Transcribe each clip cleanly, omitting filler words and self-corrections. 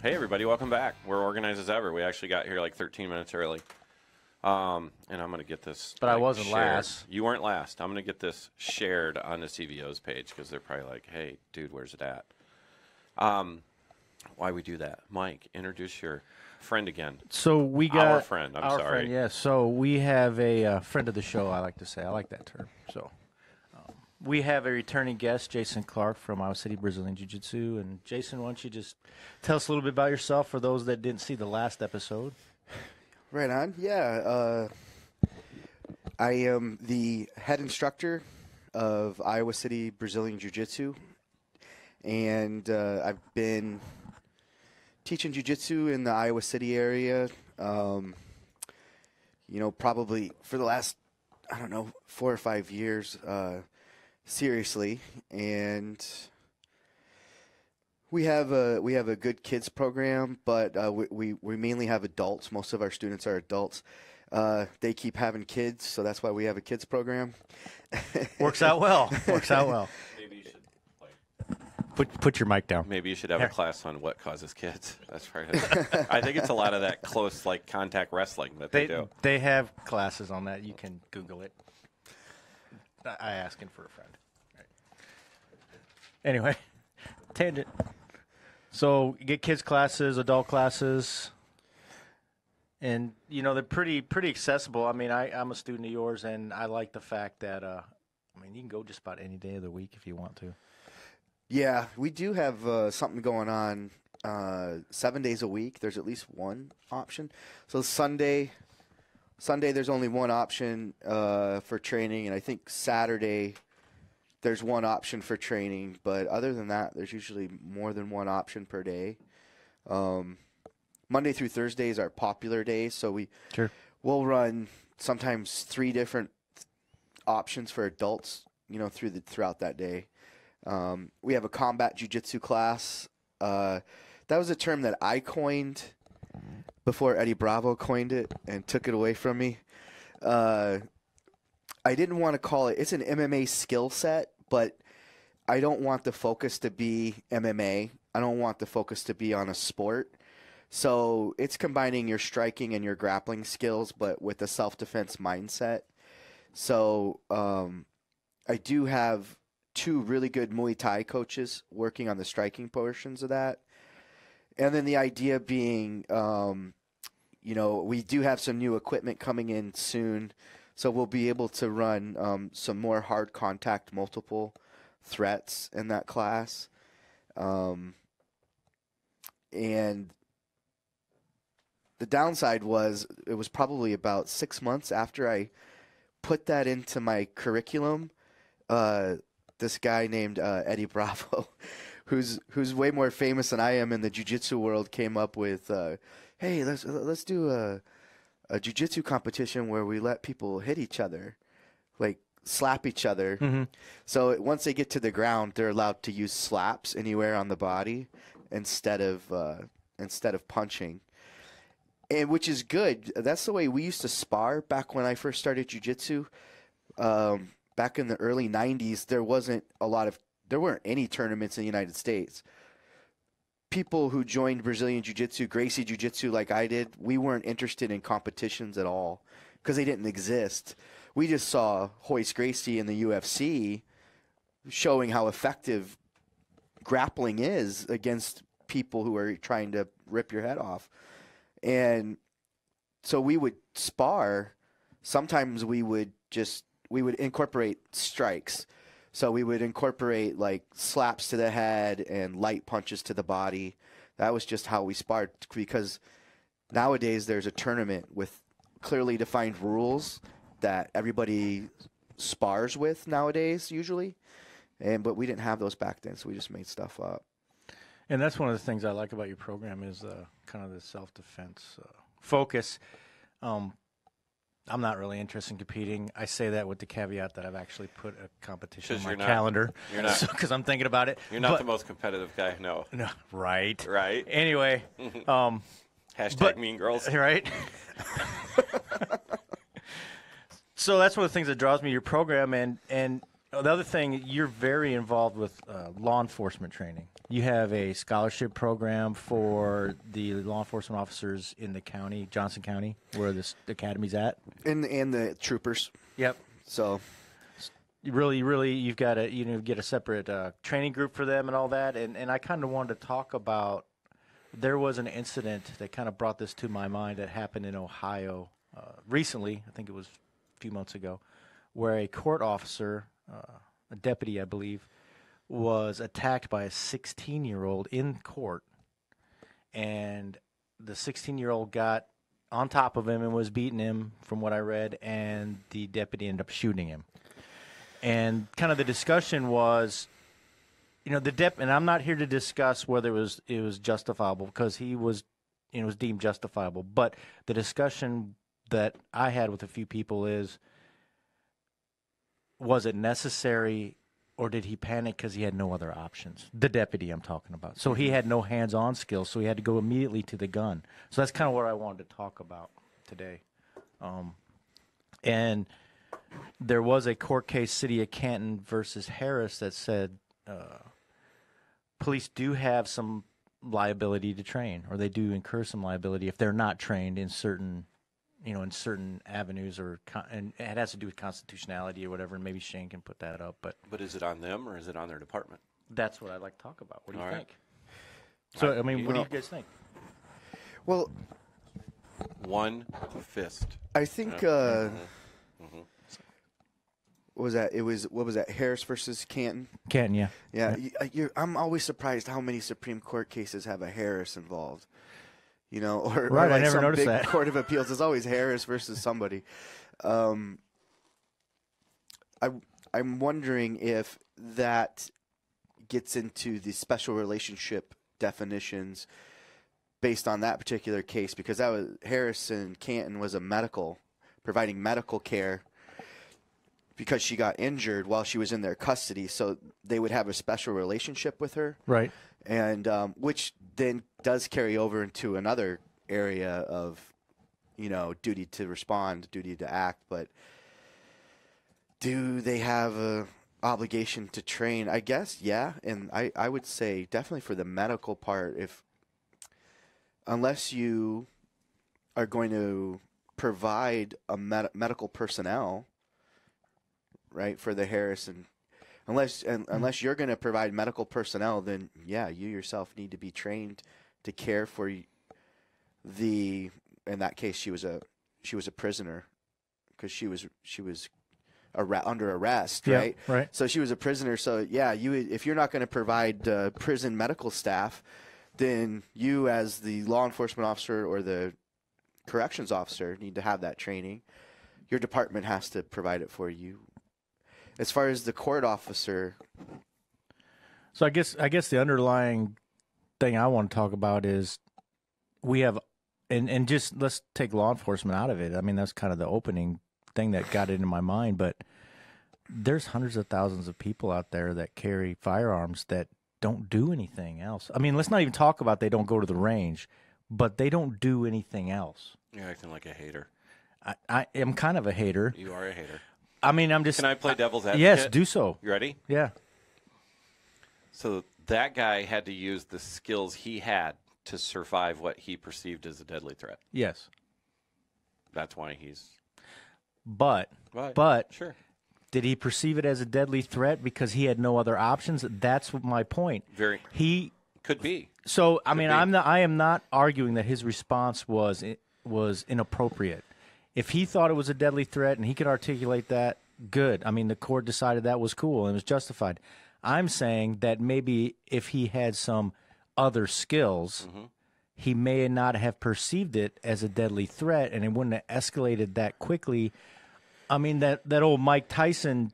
Hey, everybody, welcome back. We're organized as ever. We actually got here like 13 minutes early. And I'm going to get this. But I wasn't shared. last. You weren't last. I'm going to get this shared on the CVO's page because they're probably like, hey, dude, where's it at? Why we do that? Mike, introduce your friend again. So we got our friend. I'm sorry. Friend, yeah. So we have a friend of the show, I like to say. I like that term. So we have a returning guest, Jason Clarke from Iowa City Brazilian Jiu-Jitsu. And Jason, why don't you just tell us a little bit about yourself for those that didn't see the last episode? Right on. Yeah. I am the head instructor of Iowa City Brazilian Jiu-Jitsu. And I've been teaching jiu-jitsu in the Iowa City area, probably for the last, 4 or 5 years, seriously. And we have a good kids program, but we mainly have adults. Most of our students are adults. They keep having kids, so that's why we have a kids program. Works out well. Maybe you should Put your mic down. Maybe you should have a class on what causes kids. That's right. I think it's a lot of that close, contact wrestling that they do. They have classes on that. You can Google it. I asking for a friend. Right. Anyway, tangent. So you get kids classes, adult classes, and they're pretty accessible. I mean, I'm a student of yours, and I like the fact that you can go just about any day of the week if you want to. Yeah, we do have something going on 7 days a week. There's at least one option. So Sunday there's only one option for training, and I think Saturday there's one option for training. But other than that, there's usually more than one option per day. Monday through Thursday is our popular days, so we'll run sometimes 3 different options for adults, throughout that day. We have a combat jiu-jitsu class. That was a term that I coined before Eddie Bravo coined it and took it away from me. I didn't want to call it – it's an MMA skill set, but I don't want the focus to be MMA. I don't want the focus to be on a sport. So it's combining your striking and your grappling skills, but with a self-defense mindset. So I do have – 2 really good Muay Thai coaches working on the striking portions of that. And then the idea being, we do have some new equipment coming in soon, so we'll be able to run some more hard contact multiple threats in that class. And the downside was it was probably about 6 months after I put that into my curriculum, this guy named Eddie Bravo, who's way more famous than I am in the jiu-jitsu world, came up with, hey, let's do a jiu-jitsu competition where we let people hit each other, like slap each other. Mm-hmm. So once they get to the ground, they're allowed to use slaps anywhere on the body instead of punching, and which is good. That's the way we used to spar back when I first started jiu-jitsu. Back in the early 90s, there weren't any tournaments in the United States. People who joined Brazilian Jiu-Jitsu, Gracie Jiu-Jitsu like I did, we weren't interested in competitions at all because they didn't exist. We just saw Royce Gracie in the UFC showing how effective grappling is against people who are trying to rip your head off. And so we would spar. Sometimes we would incorporate strikes. So we would incorporate slaps to the head and light punches to the body. That was just how we sparred, because nowadays there's a tournament with clearly defined rules that everybody spars with nowadays usually. But we didn't have those back then, so we just made stuff up. And that's one of the things I like about your program is kind of the self-defense focus. I'm not really interested in competing. I say that with the caveat that I've actually put a competition on my calendar. You're not. Because I'm thinking about it. You're not the most competitive guy, no. No, right. Right. Anyway. Hashtag mean girls. Right. So that's one of the things that draws me to your program. And The other thing, you're very involved with law enforcement training. You have a scholarship program for the law enforcement officers in the county, Johnson County, where this academy's at. And the troopers. Yep. So you've got to get a separate training group for them and all that. And I kind of wanted to talk about, there was an incident that kind of brought this to my mind that happened in Ohio recently. I think it was a few months ago, where a court officer, a deputy, I believe, was attacked by a 16-year-old in court, and the 16-year-old got on top of him and was beating him, from what I read, and the deputy ended up shooting him. And kind of the discussion was, and I'm not here to discuss whether it was justifiable, because he was, was deemed justifiable. But the discussion that I had with a few people is, was it necessary, or did he panic because he had no other options? The deputy I'm talking about. So he had no hands-on skills, so he had to go immediately to the gun. So that's kind of what I wanted to talk about today. And there was a court case, City of Canton versus Harris, that said police do have some liability to train, or they do incur some liability if they're not trained in certain in certain avenues, and it has to do with constitutionality or whatever, and maybe Shane can put that up. But is it on them, or is it on their department? That's what I'd like to talk about. What do you All right. think? So, I mean, what do you guys think? Well, One fist. I think what was that? What was that? Harris versus Canton. Canton, yeah. Yeah, I'm always surprised how many Supreme Court cases have a Harris involved. Or right, or like I never some noticed big that. Court of Appeals is always Harris versus somebody. I'm wondering if that gets into the special relationship definitions based on that particular case, because that was Harris and Canton was providing medical care because she got injured while she was in their custody, so they would have a special relationship with her. Right. And which then does carry over into another area of, duty to respond, duty to act. But do they have a obligation to train? I guess, yeah. And I would say definitely for the medical part, unless you are going to provide a medical personnel, right, for the Harrison. Unless you're going to provide medical personnel, then yeah, you yourself need to be trained to care for in that case she was a prisoner, because she was under arrest, right? Yeah, right. So she was a prisoner. So yeah, if you're not going to provide prison medical staff, then you as the law enforcement officer or the corrections officer need to have that training. Your department has to provide it for you. As far as the court officer, so I guess the underlying thing I want to talk about is we have, and just let's take law enforcement out of it. I mean, that's kind of the opening thing that got it in my mind, but there's hundreds of thousands of people out there that carry firearms that don't do anything else. I mean, let's not even talk about they don't go to the range, but they don't do anything else. You're acting like a hater. I am kind of a hater. You are a hater. I mean, I'm just... Can I play devil's advocate? Yes, do so. You ready? Yeah. So that guy had to use the skills he had to survive what he perceived as a deadly threat. Yes. That's why he's... But sure. Did he perceive it as a deadly threat because he had no other options? That's my point. He could be. So, I mean, I am not arguing that his response was inappropriate. If he thought it was a deadly threat and he could articulate that, good. I mean, the court decided that was cool and it was justified. I'm saying that maybe if he had some other skills, he may not have perceived it as a deadly threat, and it wouldn't have escalated that quickly. I mean, that old Mike Tyson,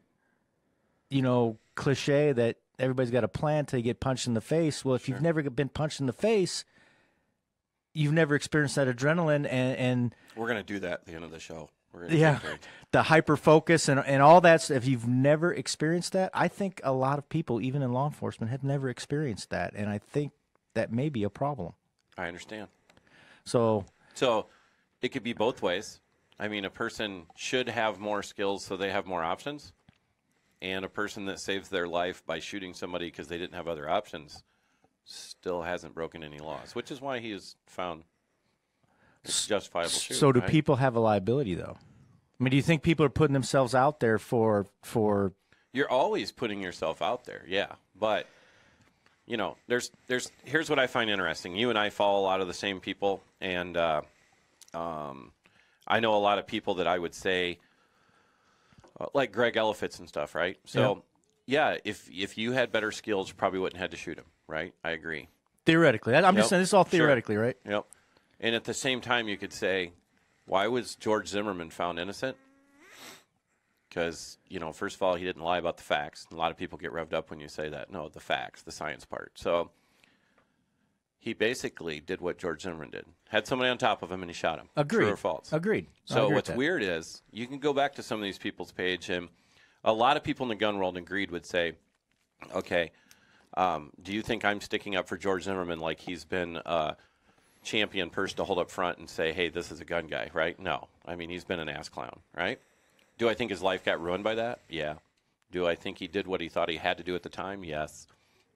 cliche that everybody's got a plan till you get punched in the face. Well, if you've never been punched in the face, you've never experienced that adrenaline, and we're going to do that at the end of the show. The hyper focus and all that. If you've never experienced that, I think a lot of people, even in law enforcement, have never experienced that, and I think that may be a problem. I understand. So it could be both ways. I mean, a person should have more skills so they have more options. and a person that saves their life by shooting somebody because they didn't have other options still hasn't broken any laws, which is why he is found it's justifiable shoot. So do right? people have a liability, though? I mean, do you think people are putting themselves out there for? You're always putting yourself out there, yeah. But you know, here's what I find interesting. You and I follow a lot of the same people, and I know a lot of people that I would say, like Greg Elefitz and stuff, right? So, yeah, if you had better skills, you probably wouldn't have had to shoot him, right? I agree. Theoretically, I'm just saying this is all theoretically, Sure. right? Yep. And at the same time, you could say, why was George Zimmerman found innocent? Because, you know, first of all, he didn't lie about the facts. A lot of people get revved up when you say that. No, the facts, the science part. So he basically did what George Zimmerman did. Had somebody on top of him, and he shot him. Agreed. True or false? Agreed. So what's weird is you can go back to some of these people's page, and a lot of people in the gun world agreed would say, okay, do you think I'm sticking up for George Zimmerman like he's been a champion person to hold up front and say, hey, this is a gun guy, right? No. I mean, he's been an ass clown, right? Do I think his life got ruined by that? Yeah. Do I think he did what he thought he had to do at the time? Yes.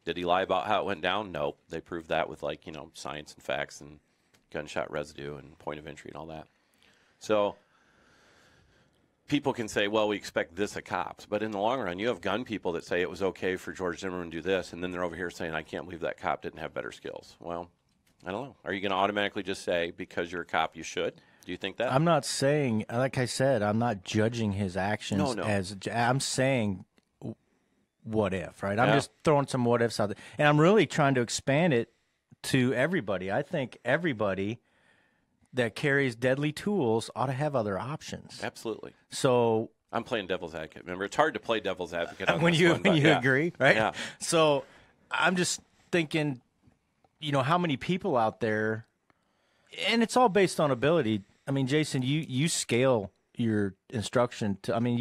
Did he lie about how it went down? Nope. They proved that with, like, you know, science and facts and gunshot residue and point of entry and all that. So people can say, well, we expect this of cops. But in the long run, you have gun people that say it was okay for George Zimmerman to do this, and then they're over here saying, I can't believe that cop didn't have better skills. Well, I don't know. Are you going to automatically just say, because you're a cop, you should? Do you think that? I'm not saying, like I said, I'm not judging his actions No. as I'm saying what if, right? I'm Yeah. just throwing some what ifs out there. And I'm really trying to expand it to everybody. I think everybody that carries deadly tools ought to have other options. Absolutely. So I'm playing devil's advocate. Remember, it's hard to play devil's advocate on when this you one, but when you yeah. agree, right? Yeah. So I'm just thinking, you know, how many people out there, and it's all based on ability. I mean, Jason, you scale your instruction to. I mean,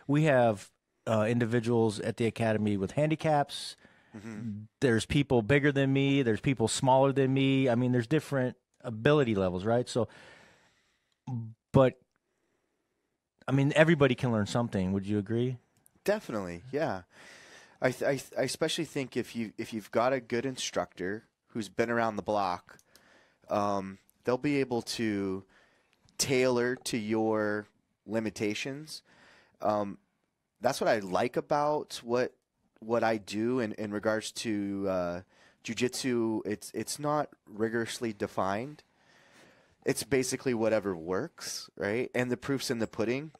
we have individuals at the academy with handicaps. Mm-hmm. There's people bigger than me. There's people smaller than me. I mean, there's different ability levels, right? So, but I mean, everybody can learn something. Would you agree? Definitely, yeah. I especially think if you've got a good instructor who's been around the block, they'll be able to tailor to your limitations. That's what I like about what I do in regards to jiu-jitsu. It's not rigorously defined. It's basically whatever works, right? And the proof's in the pudding,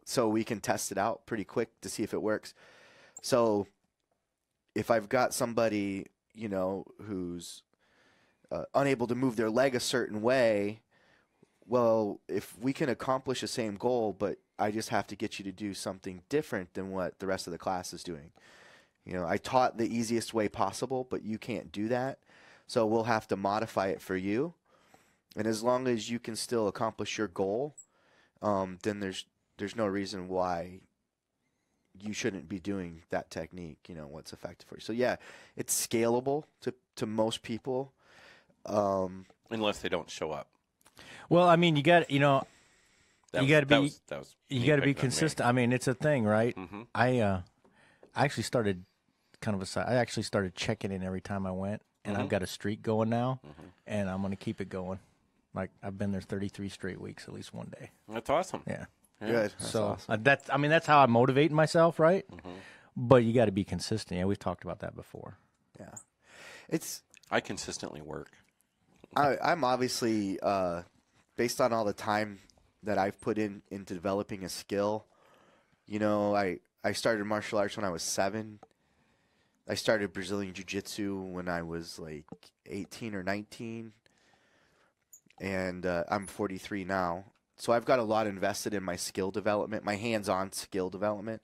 so we can test it out pretty quick to see if it works. So if I've got somebody, you know, who's unable to move their leg a certain way, well, if we can accomplish the same goal, but I just have to get you to do something different than what the rest of the class is doing. You know, I taught the easiest way possible, but you can't do that. So we'll have to modify it for you. And as long as you can still accomplish your goal, then there's no reason why you shouldn't be doing that technique, you know, what's effective for you. So yeah, it's scalable to most people. Unless they don't show up. Well, I mean, you got to be consistent. I mean, it's a thing, right? Mm-hmm. I actually started I actually started checking in every time I went, and I've got a streak going now, and I'm going to keep it going. Like, I've been there 33 straight weeks, at least one day. That's awesome. Yeah. Good. That's So awesome. that's how I motivate myself, right? But you got to be consistent. Yeah, we've talked about that before. Yeah. I consistently work. I'm obviously, based on all the time that I've put into developing a skill, you know, I started martial arts when I was 7. I started Brazilian Jiu-Jitsu when I was like 18 or 19. And I'm 43 now. So I've got a lot invested in my skill development, my hands-on skill development.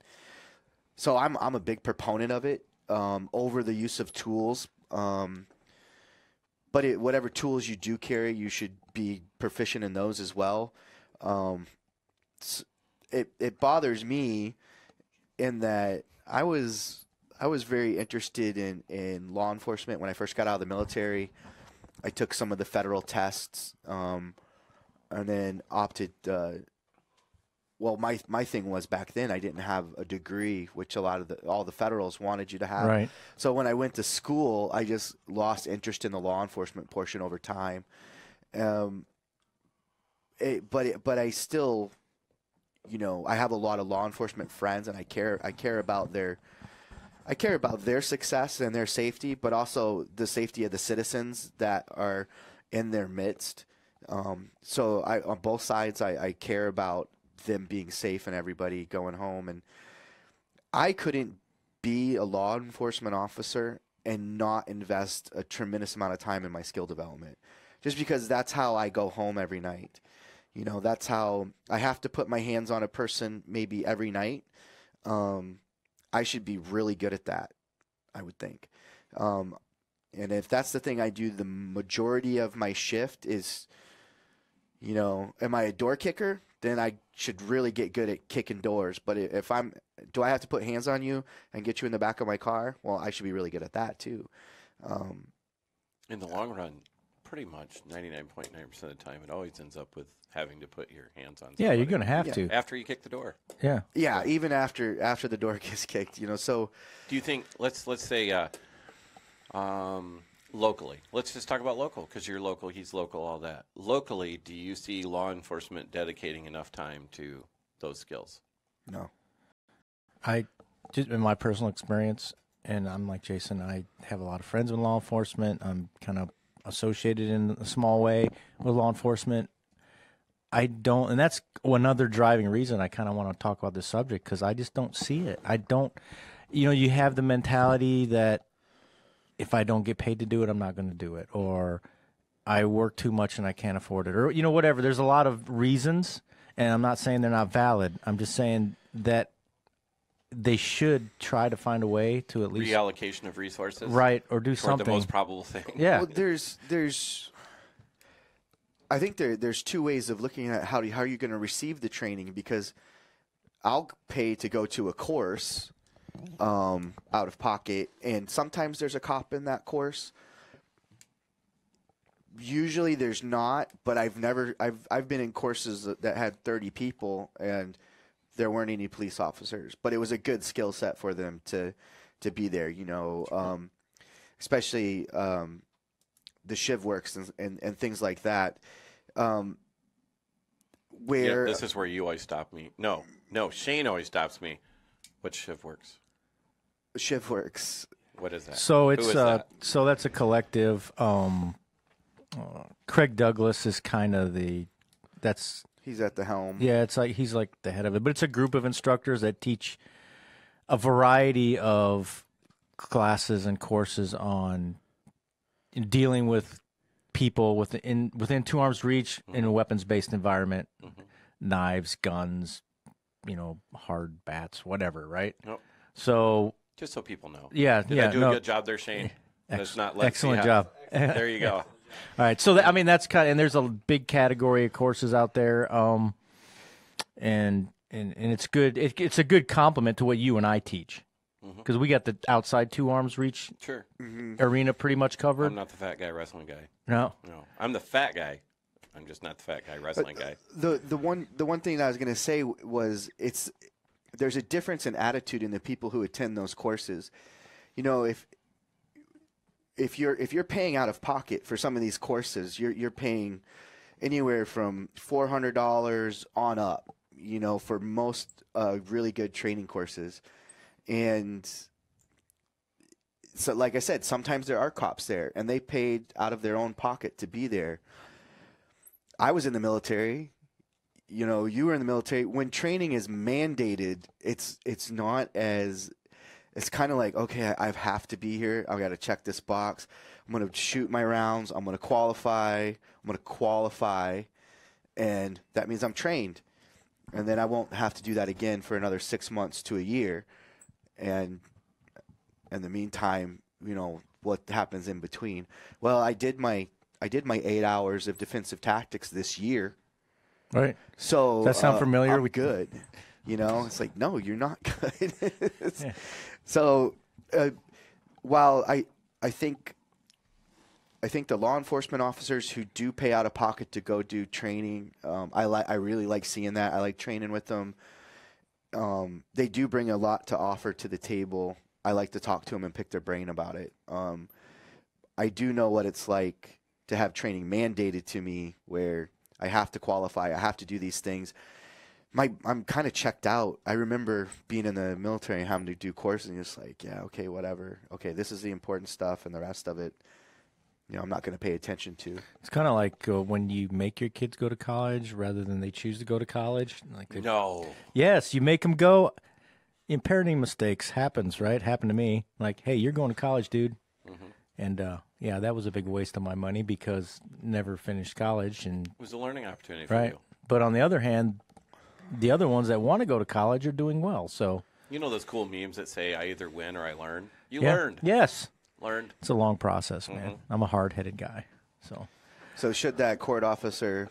So I'm a big proponent of it over the use of tools. But whatever tools you do carry, you should be proficient in those as well. It bothers me in that I was very interested in law enforcement when I first got out of the military. I took some of the federal tests, and then opted well, my thing was back then I didn't have a degree, which all the federals wanted you to have. Right. So when I went to school, I just lost interest in the law enforcement portion over time. But I still, I have a lot of law enforcement friends, and I care about their success and their safety, but also the safety of the citizens that are in their midst. So on both sides, I care about them being safe and everybody going home. And I couldn't be a law enforcement officer and not invest a tremendous amount of time in my skill development, just because that's how I go home every night. That's how I have to put my hands on a person maybe every night. I should be really good at that, I would think. And if that's the thing I do, the majority of my shift is, am I a door kicker? Then I should really get good at kicking doors. But do I have to put hands on you and get you in the back of my car? Well, I should be really good at that too. In the long run, pretty much 99.9% of the time, it always ends up with having to put your hands on somebody. Yeah, you're going to have to. After you kick the door. Yeah. Yeah, even after the door gets kicked, so. Do you think, let's say, locally, let's just talk about local, because you're local, he's local, all that. Locally, do you see law enforcement dedicating enough time to those skills? No. Just in my personal experience, and I'm like Jason, I have a lot of friends in law enforcement. I'm kind of associated in a small way with law enforcement. I don't, and that's another driving reason I kind of want to talk about this subject, because I just don't see it. I don't, you have the mentality that if I don't get paid to do it, I'm not going to do it, or I work too much and I can't afford it, or whatever. There's a lot of reasons, and I'm not saying they're not valid. I'm just saying that they should try to find a way to at least reallocation of resources, right, or do toward something. the most probable thing. Yeah. Well, I think there's two ways of looking at how are you going to receive the training, because I'll pay to go to a course out of pocket, and sometimes there's a cop in that course. Usually there's not, but I've been in courses that had 30 people and there weren't any police officers, but it was a good skill set for them to be there, especially the shiv works and things like that. Where this is where you always stop me. No, Shane always stops me. What's shiv works? Shiv works. What is that? So it's Who is that? so that's a collective. Craig Douglas is kind of He's at the helm. Yeah, it's like he's like the head of it, but it's a group of instructors that teach a variety of classes and courses on dealing with people within 2 arms reach in a weapons-based environment, knives, guns, hard bats, whatever, right? Nope. So Just so people know. yeah, Did I do a good job there, Shane? Excellent job. There you go. All right, so that's kind of, and there's a big category of courses out there, and it's good. It's a good complement to what you and I teach, because we got the outside 2 arms reach Sure. arena pretty much covered. I'm not the fat guy wrestling guy. No, I'm the fat guy. I'm just not the fat guy wrestling guy. The one thing that I was going to say was there's a difference in attitude in the people who attend those courses. If you're paying out of pocket for some of these courses, you're paying anywhere from $400 on up, for most really good training courses. And so, like I said, sometimes there are cops there, and they paid out of their own pocket to be there. I was in the military. You were in the military. When training is mandated, it's not as... It's kind of like, okay, I have to be here. I've got to check this box. I'm going to shoot my rounds. I'm going to qualify. And that means I'm trained. And then I won't have to do that again for another 6 months to a year. And in the meantime, what happens in between? Well, I did my 8 hours of defensive tactics this year. right. So Does that sound familiar? I'm good. It's like, no, you're not good. So while I think I think the law enforcement officers who do pay out of pocket to go do training, I really like seeing that. I like training with them. They do bring a lot to offer to the table. I like to talk to them and pick their brain about it. I do know what it's like to have training mandated to me where I have to qualify. I have to do these things. I'm kind of checked out. I remember being in the military and having to do courses and just like, yeah, okay, whatever. Okay, this is the important stuff, and the rest of it, I'm not going to pay attention to. It's kind of like when you make your kids go to college rather than they choose to go to college. No. Yes, you make them go. In parenting mistakes happens, right? Happened to me. Like, hey, you're going to college, dude. Mm-hmm. And, yeah, that was a big waste of my money because never finished college. And it was a learning opportunity for you. But on the other hand, the other ones that want to go to college are doing well. So those cool memes that say, I either win or I learn? You learned. Yes. Learned. It's a long process, man. Mm-hmm. I'm a hard-headed guy. So should that court officer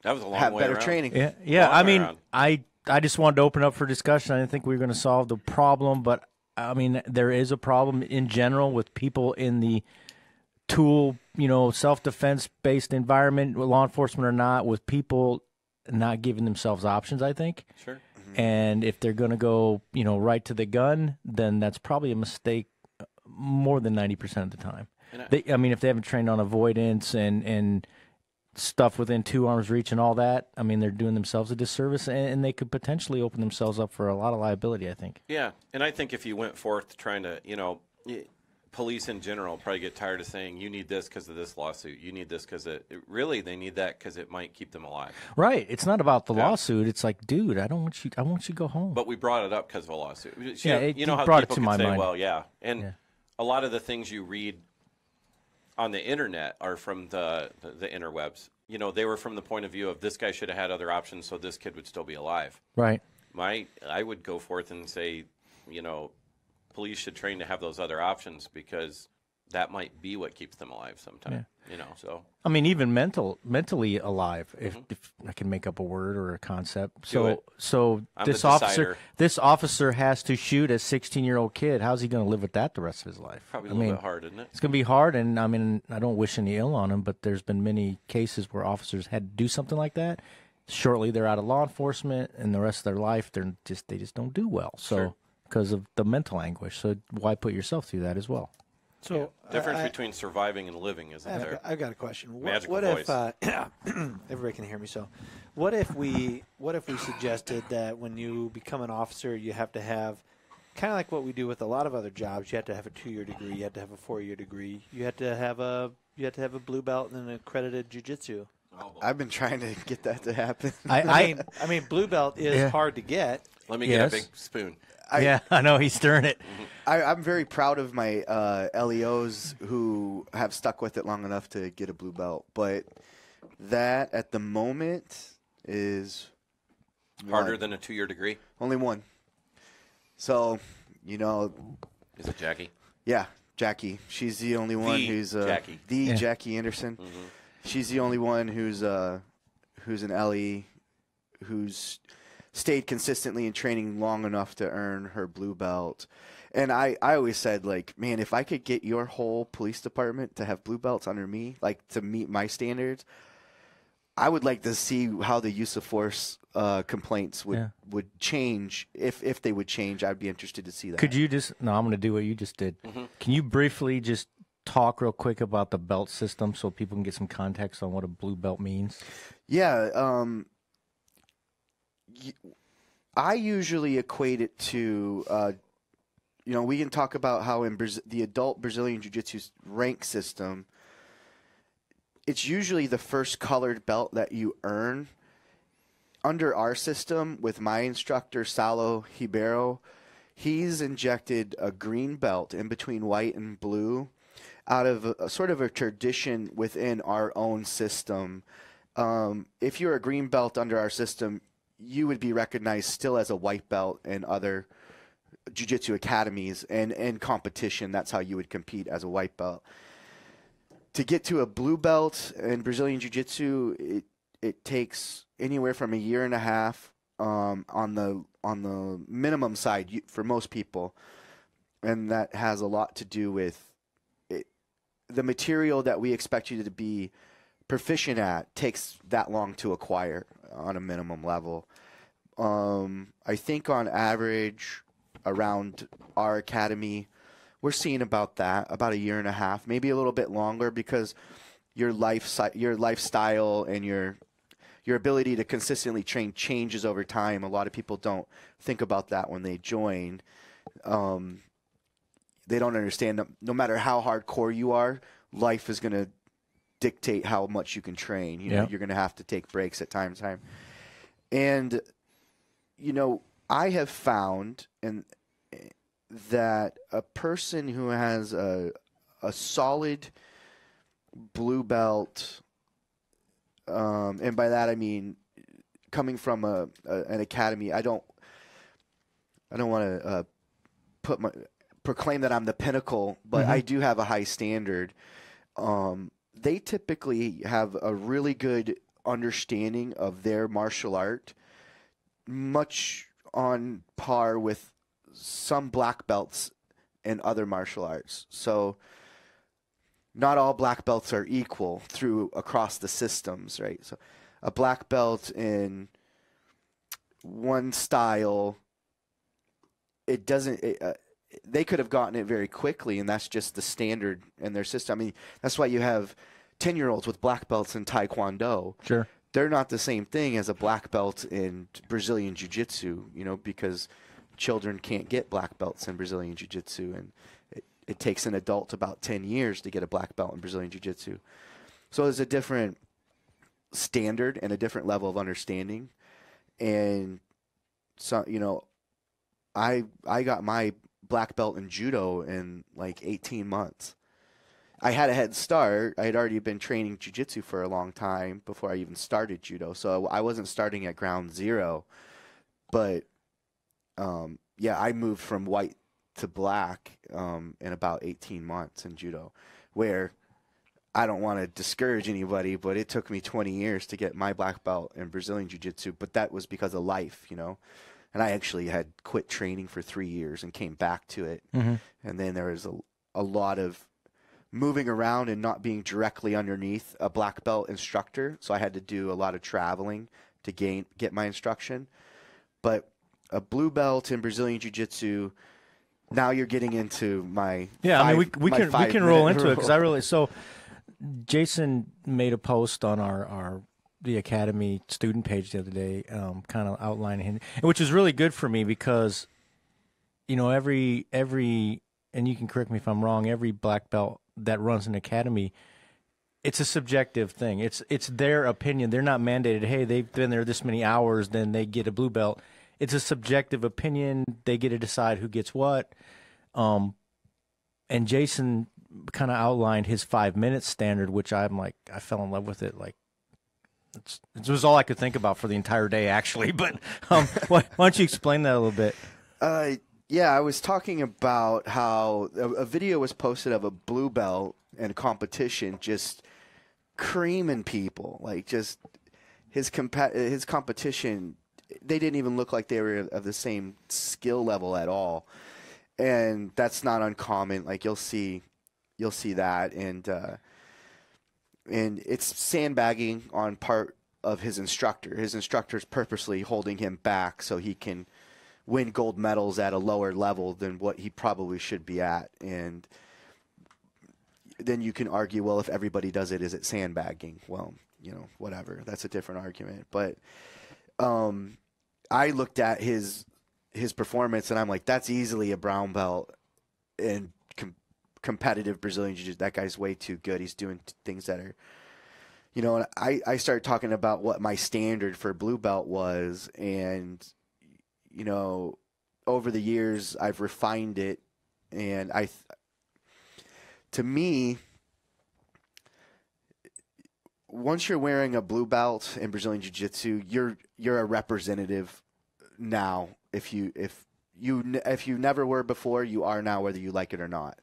that was a long have way better around. training? Yeah. I mean, I just wanted to open up for discussion. I didn't think we were going to solve the problem, but, I mean, there is a problem in general with people in the tool, self-defense-based environment, law enforcement or not, with people not giving themselves options, I think. Sure. Mm-hmm. And if they're going to go, right to the gun, then that's probably a mistake more than 90% of the time. I mean, if they haven't trained on avoidance and stuff within 2 arms reach and all that, I mean, they're doing themselves a disservice, and they could potentially open themselves up for a lot of liability, I think. Yeah, and I think if you went forth trying to, police in general probably get tired of saying you need this because of this lawsuit. You need this because really they need that because it might keep them alive. Right. It's not about the lawsuit. It's like, dude, I want you to go home. But we brought it up because of a lawsuit. It how brought people it to can my say, mind. well, yeah, and a lot of the things you read on the internet are from the interwebs. They were from the point of view of this guy should have had other options, so this kid would still be alive. Right. I would go forth and say, police should train to have those other options because that might be what keeps them alive sometime. Yeah. So I mean, even mentally alive, if I can make up a word or a concept. So this officer has to shoot a 16-year-old kid. How's he going to live with that the rest of his life? Probably a little bit hard, isn't it? It's going to be hard, and I mean, I don't wish any ill on him, but there's been many cases where officers had to do something like that. Shortly, they're out of law enforcement, and the rest of their life, they just don't do well. So because of the mental anguish. So why put yourself through that as well? So difference between surviving and living, isn't there? I've got a question. Magical voice. If everybody can hear me? So, what if we suggested that when you become an officer, you have to have kind of like what we do with a lot of other jobs. You have to have a 2-year degree. You have to have a 4-year degree. You have to have a blue belt and an accredited jiu-jitsu. I've been trying to get that to happen. I mean, blue belt is hard to get. Let me get a big spoon. I know he's stirring it. I'm very proud of my LEOs who have stuck with it long enough to get a blue belt, but that at the moment is harder than a 2-year degree. Only one. So, is it Jackie? Yeah, Jackie. She's the only one who's Jackie. Jackie Anderson. Mm-hmm. She's the only one who's an LE who's stayed consistently in training long enough to earn her blue belt. And I always said, like, man, if I could get your whole police department to have blue belts under me, like to meet my standards, I would like to see how the use of force complaints would change. If they would change, I'd be interested to see that. Could you I'm going to do what you just did. Mm-hmm. Can you briefly just talk real quick about the belt system so people can get some context on what a blue belt means? Yeah. I usually equate it to, we can talk about how in the adult Brazilian Jiu-Jitsu rank system, it's usually the first colored belt that you earn. Under our system, with my instructor, Salo Ribeiro, he's injected a green belt in between white and blue out of a sort of a tradition within our own system. If you're a green belt under our system, you would be recognized still as a white belt in other jiu-jitsu academies and competition. That's how you would compete as a white belt. To get to a blue belt in Brazilian jiu-jitsu, it takes anywhere from 1.5 years on the minimum side for most people, and that has a lot to do with the material that we expect you to be proficient at takes that long to acquire on a minimum level. I think on average around our academy, we're seeing about a year and a half, maybe a little bit longer, because your lifestyle and your ability to consistently train changes over time. A lot of people don't think about that when they join. They don't understand that no matter how hardcore you are, life is going to dictate how much you can train. You know, you're going to have to take breaks at time. And, you know, I have found that a person who has a solid blue belt, and by that I mean coming from an academy, I don't want to proclaim that I'm the pinnacle, but I do have a high standard. They typically have a really good understanding of their martial art, much on par with some black belts in other martial arts. So not all black belts are equal across the systems, right? So a black belt in one style, it doesn't. They could have gotten it very quickly, and that's just the standard in their system. I mean, that's why you have 10-year-olds with black belts in Taekwondo. Sure. They're not the same thing as a black belt in Brazilian Jiu-Jitsu, you know, because children can't get black belts in Brazilian Jiu-Jitsu, and it takes an adult about 10 years to get a black belt in Brazilian Jiu-Jitsu. So there's a different standard and a different level of understanding. And so, you know, I got my black belt in judo in like 18 months. I had a head start. I had already been training jiu-jitsu for a long time before I even started judo. So I wasn't starting at ground zero. But, yeah, I moved from white to black in about 18 months in judo, where I don't want to discourage anybody, but it took me 20 years to get my black belt in Brazilian jiu-jitsu. But that was because of life, you know. And I actually had quit training for 3 years and came back to it. And then there was a lot of moving around and not being directly underneath a black belt instructor. So I had to do a lot of traveling to get my instruction. But a blue belt in Brazilian Jiu-Jitsu, now you're getting into my I mean, we can roll into it, because so Jason made a post on the Academy student page the other day, kind of outlining, which is really good for me, because, you know, every, and you can correct me if I'm wrong, every black belt that runs an academy, it's a subjective thing. It's their opinion. They're not mandated, hey, they've been there this many hours, then they get a blue belt. It's a subjective opinion. They get to decide who gets what. And Jason kind of outlined his 5-minute standard, which I fell in love with it. Like, it was all I could think about for the entire day, actually. But why don't you explain that a little bit? Yeah, I was talking about how a video was posted of a blue belt in a competition just creaming people. Like, just his competition, they didn't even look like they were of the same skill level at all. And that's not uncommon. Like, you'll see that, and it's sandbagging on part of his instructor. His instructor's purposely holding him back so he can win gold medals at a lower level than what he probably should be at. And then you can argue, well, if everybody does it, is it sandbagging? Well, you know, whatever. That's a different argument. But I looked at his performance, and I'm like, that's easily a brown belt in competitive Brazilian Jiu-Jitsu. That guy's way too good. He's doing things that are, you know, and I started talking about what my standard for blue belt was, and, you know, over the years I've refined it, and to me, once you're wearing a blue belt in Brazilian Jiu-Jitsu, you're a representative now. If you never were before, you are now, whether you like it or not.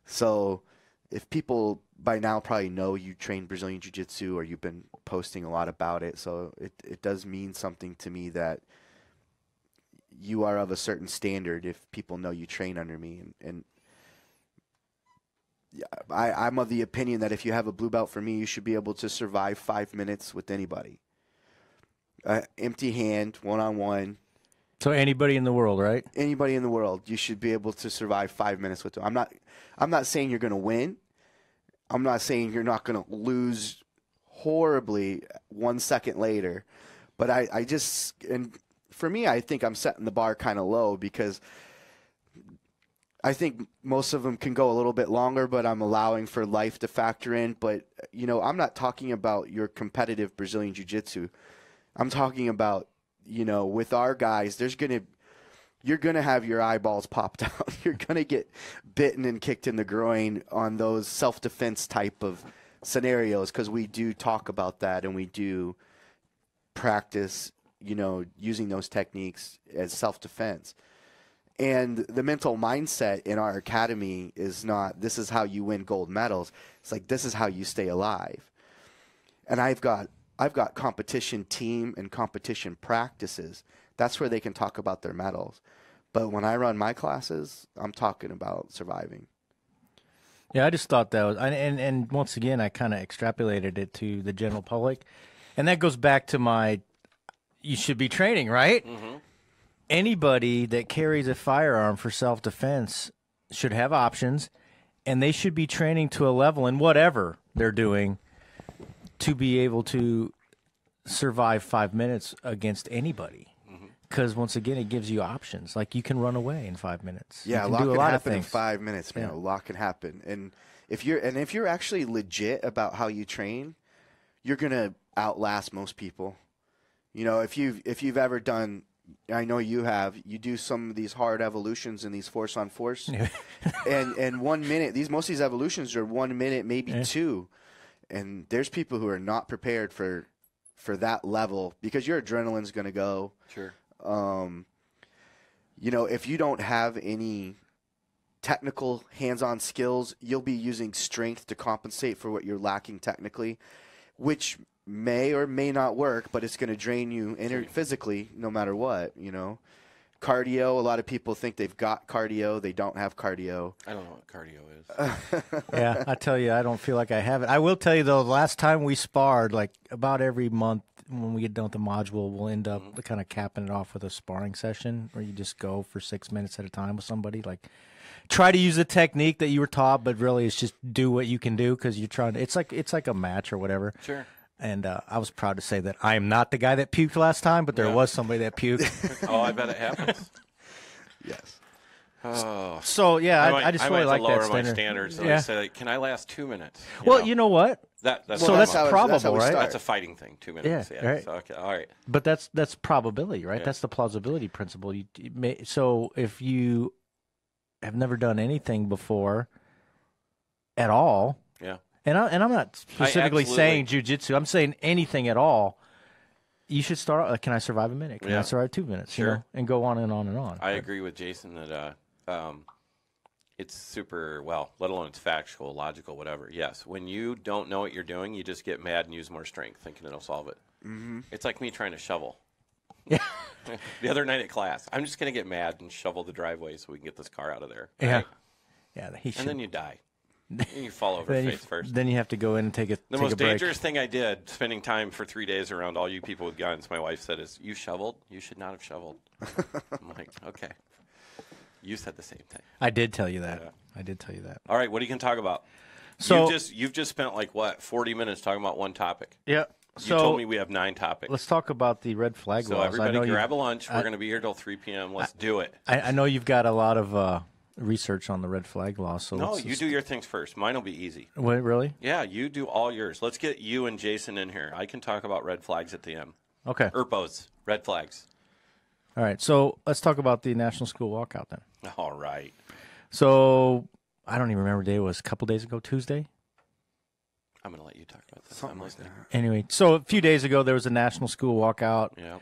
So if people by now probably know you train Brazilian Jiu-Jitsu, or you've been posting a lot about it, so it does mean something to me that you are of a certain standard if people know you train under me. And I'm of the opinion that if you have a blue belt for me, you should be able to survive 5 minutes with anybody. Empty hand, one-on-one. So anybody in the world, right? Anybody in the world, you should be able to survive 5 minutes with them. I'm not saying you're going to win. I'm not saying you're not going to lose horribly 1 second later. But I just, and for me, I think I'm setting the bar kind of low because I think most of them can go a little bit longer, but I'm allowing for life to factor in. But, I'm not talking about your competitive Brazilian Jiu-Jitsu. I'm talking about, with our guys, you're going to have your eyeballs popped out. You're going to get bitten and kicked in the groin on those self-defense type of scenarios because we do talk about that and we do practice, using those techniques as self-defense. And the mental mindset in our academy is not, this is how you win gold medals. It's like, this is how you stay alive. And I've got competition team and competition practices. That's where they can talk about their medals. But when I run my classes, I'm talking about surviving. Yeah, I just thought that was, and once again, I kind of extrapolated it to the general public. And that goes back to you should be training, right? Mm-hmm. Anybody that carries a firearm for self-defense should have options, and they should be training to a level in whatever they're doing to be able to survive 5 minutes against anybody. Because once again, it gives you options. Like you can run away in 5 minutes. Yeah, you a can lot do can lot happen of in things. 5 minutes, man. Yeah. A lot can happen. And if you're actually legit about how you train, you're gonna outlast most people. If you've ever done, I know you have, you do some of these hard evolutions and these force on force, and 1 minute. Most of these evolutions are 1 minute, maybe two, and there's people who are not prepared for that level because your adrenaline's gonna go. Sure. If you don't have any technical hands-on skills, you'll be using strength to compensate for what you're lacking technically, which may or may not work, but it's going to drain you physically no matter what, Cardio, a lot of people think they've got cardio. They don't have cardio. I don't know what cardio is. Yeah, I tell you, I don't feel like I have it. I will tell you, though, the last time we sparred, like about every month when we get done with the module, we'll end up kind of capping it off with a sparring session where you just go for 6 minutes at a time with somebody. Like, try to use a technique that you were taught, but really it's just do what you can do because you're trying to – it's like a match or whatever. Sure. And I was proud to say that I am not the guy that puked last time, but there was somebody that puked. Oh, I bet it happens. Yes. Oh. So, yeah, I just really like that lower standard. my standards. And Yeah. I say, can I last 2 minutes? You know what? That's So that's how we probable, start. right? That's a fighting thing. 2 minutes. Yeah, right. So, okay, all right. But that's probability, right? Yeah. That's the plausibility principle. So if you have never done anything before at all, Yeah. and I'm not specifically absolutely- saying jiu-jitsu, I'm saying anything at all, you should start, can I survive a minute? Can I Yeah. survive 2 minutes? Sure. And go on and on and on. I agree with Jason that it's super, let alone it's factual, logical, whatever. Yes, when you don't know what you're doing, you just get mad and use more strength thinking it'll solve it. Mm-hmm. It's like me trying to shovel. Yeah. The other night at class, I'm just going to get mad and shovel the driveway so we can get this car out of there. Yeah. Right? Yeah, he should. And then you die. And you fall over then face first. Then you have to go in and take a The take most a break. dangerous thing I did, spending time for 3 days around all you people with guns, my wife said, is you shoveled? You should not have shoveled. I'm like, okay. You said the same thing. I did tell you that. Yeah. I did tell you that. All right, what are you going to talk about? So you've just spent 40 minutes talking about one topic. Yeah. You So told me we have 9 topics. let's talk about the red flag So laws. everybody I know grab a lunch. We're going to be here till 3 p.m. Let's do it. I know you've got a lot of research on the red flag laws. So No, let's you just- do your things first. Mine will be easy. Wait, really? Yeah, you do all yours. Let's get you and Jason in here. I can talk about red flags at the end. Okay. ERPOs, red flags. All right. So let's talk about the National School Walkout then. All right. So I don't even remember what day it was. A couple days ago, Tuesday. I'm going to let you talk about this. Something I'm like listening. Anyway, so a few days ago there was a National School Walkout Yeah.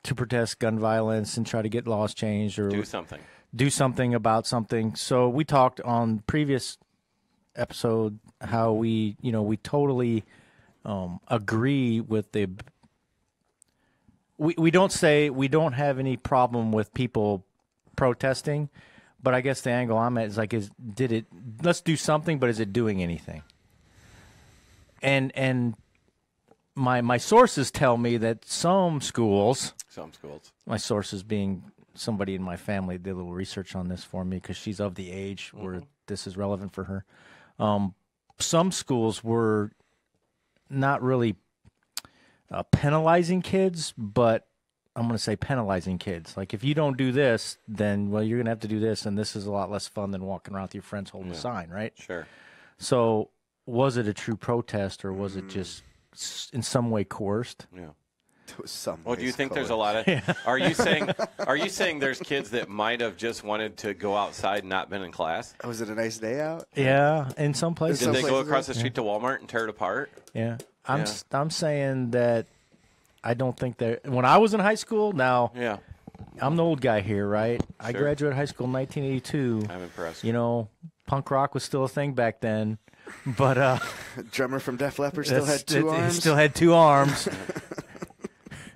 to protest gun violence and try to get laws changed or Do something. about something. So we talked on previous episode how we totally agree with the. We don't say we don't have any problem with people protesting, But I guess the angle I'm at is like, let's do something, but is it doing anything? And my sources tell me that some schools, my sources being somebody in my family, did a little research on this for me because she's of the age where this is relevant for her. Some schools were not really penalizing kids, but I'm going to say penalizing kids. Like, if you don't do this, then, well, you're going to have to do this, and this is a lot less fun than walking around with your friends holding a sign, right? Sure. So was it a true protest, or was it just in some way coerced? Yeah. Well, do you think there's a lot of Are you saying there's kids that might have just wanted to go outside and not been in class? Was it a nice day out? Yeah, in some places. Did they go across the street to Walmart and tear it apart? Yeah. I'm saying that I don't think that when I was in high school, now I'm the old guy here, right? Sure. I graduated high school in 1982. I'm impressed. You know, punk rock was still a thing back then. But drummer from Def Leppard still had two arms. Still had two arms.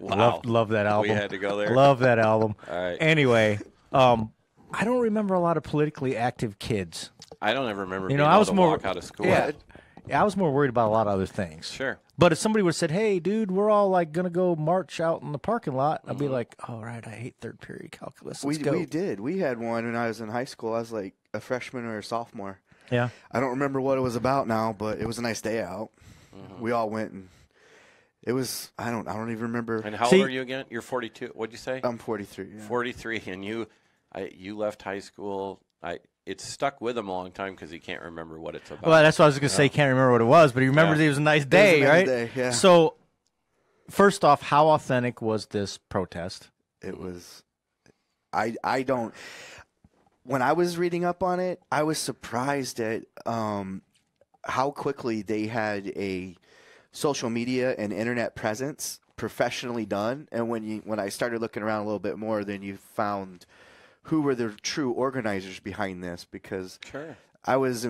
Wow. Love that album. We had to go there. Love that album. All right. Anyway, I don't remember a lot of politically active kids. I don't ever remember I was more walk out of school. Yeah, I was more worried about a lot of other things. Sure. But if somebody would have said, "Hey, dude, we're all like gonna go march out in the parking lot," I'd be like, "All right, I hate third period calculus. Let's go." We did. We had one when I was in high school. I was like a freshman or a sophomore. Yeah. I don't remember what it was about now, but it was a nice day out. We all went, and it was. I don't even remember. And how old are you again? You're 42. What'd you say? I'm 43. Yeah. 43, and you left high school. It's stuck with him a long time because he can't remember what it's about. Well, that's what I was going to say. Can't remember what it was, but he remembers it was a nice day, right? Day, yeah. So, first off, how authentic was this protest? It was. I don't. When I was reading up on it, I was surprised at how quickly they had a social media and internet presence professionally done. And when I started looking around a little bit more, then you found who were the true organizers behind this, because I was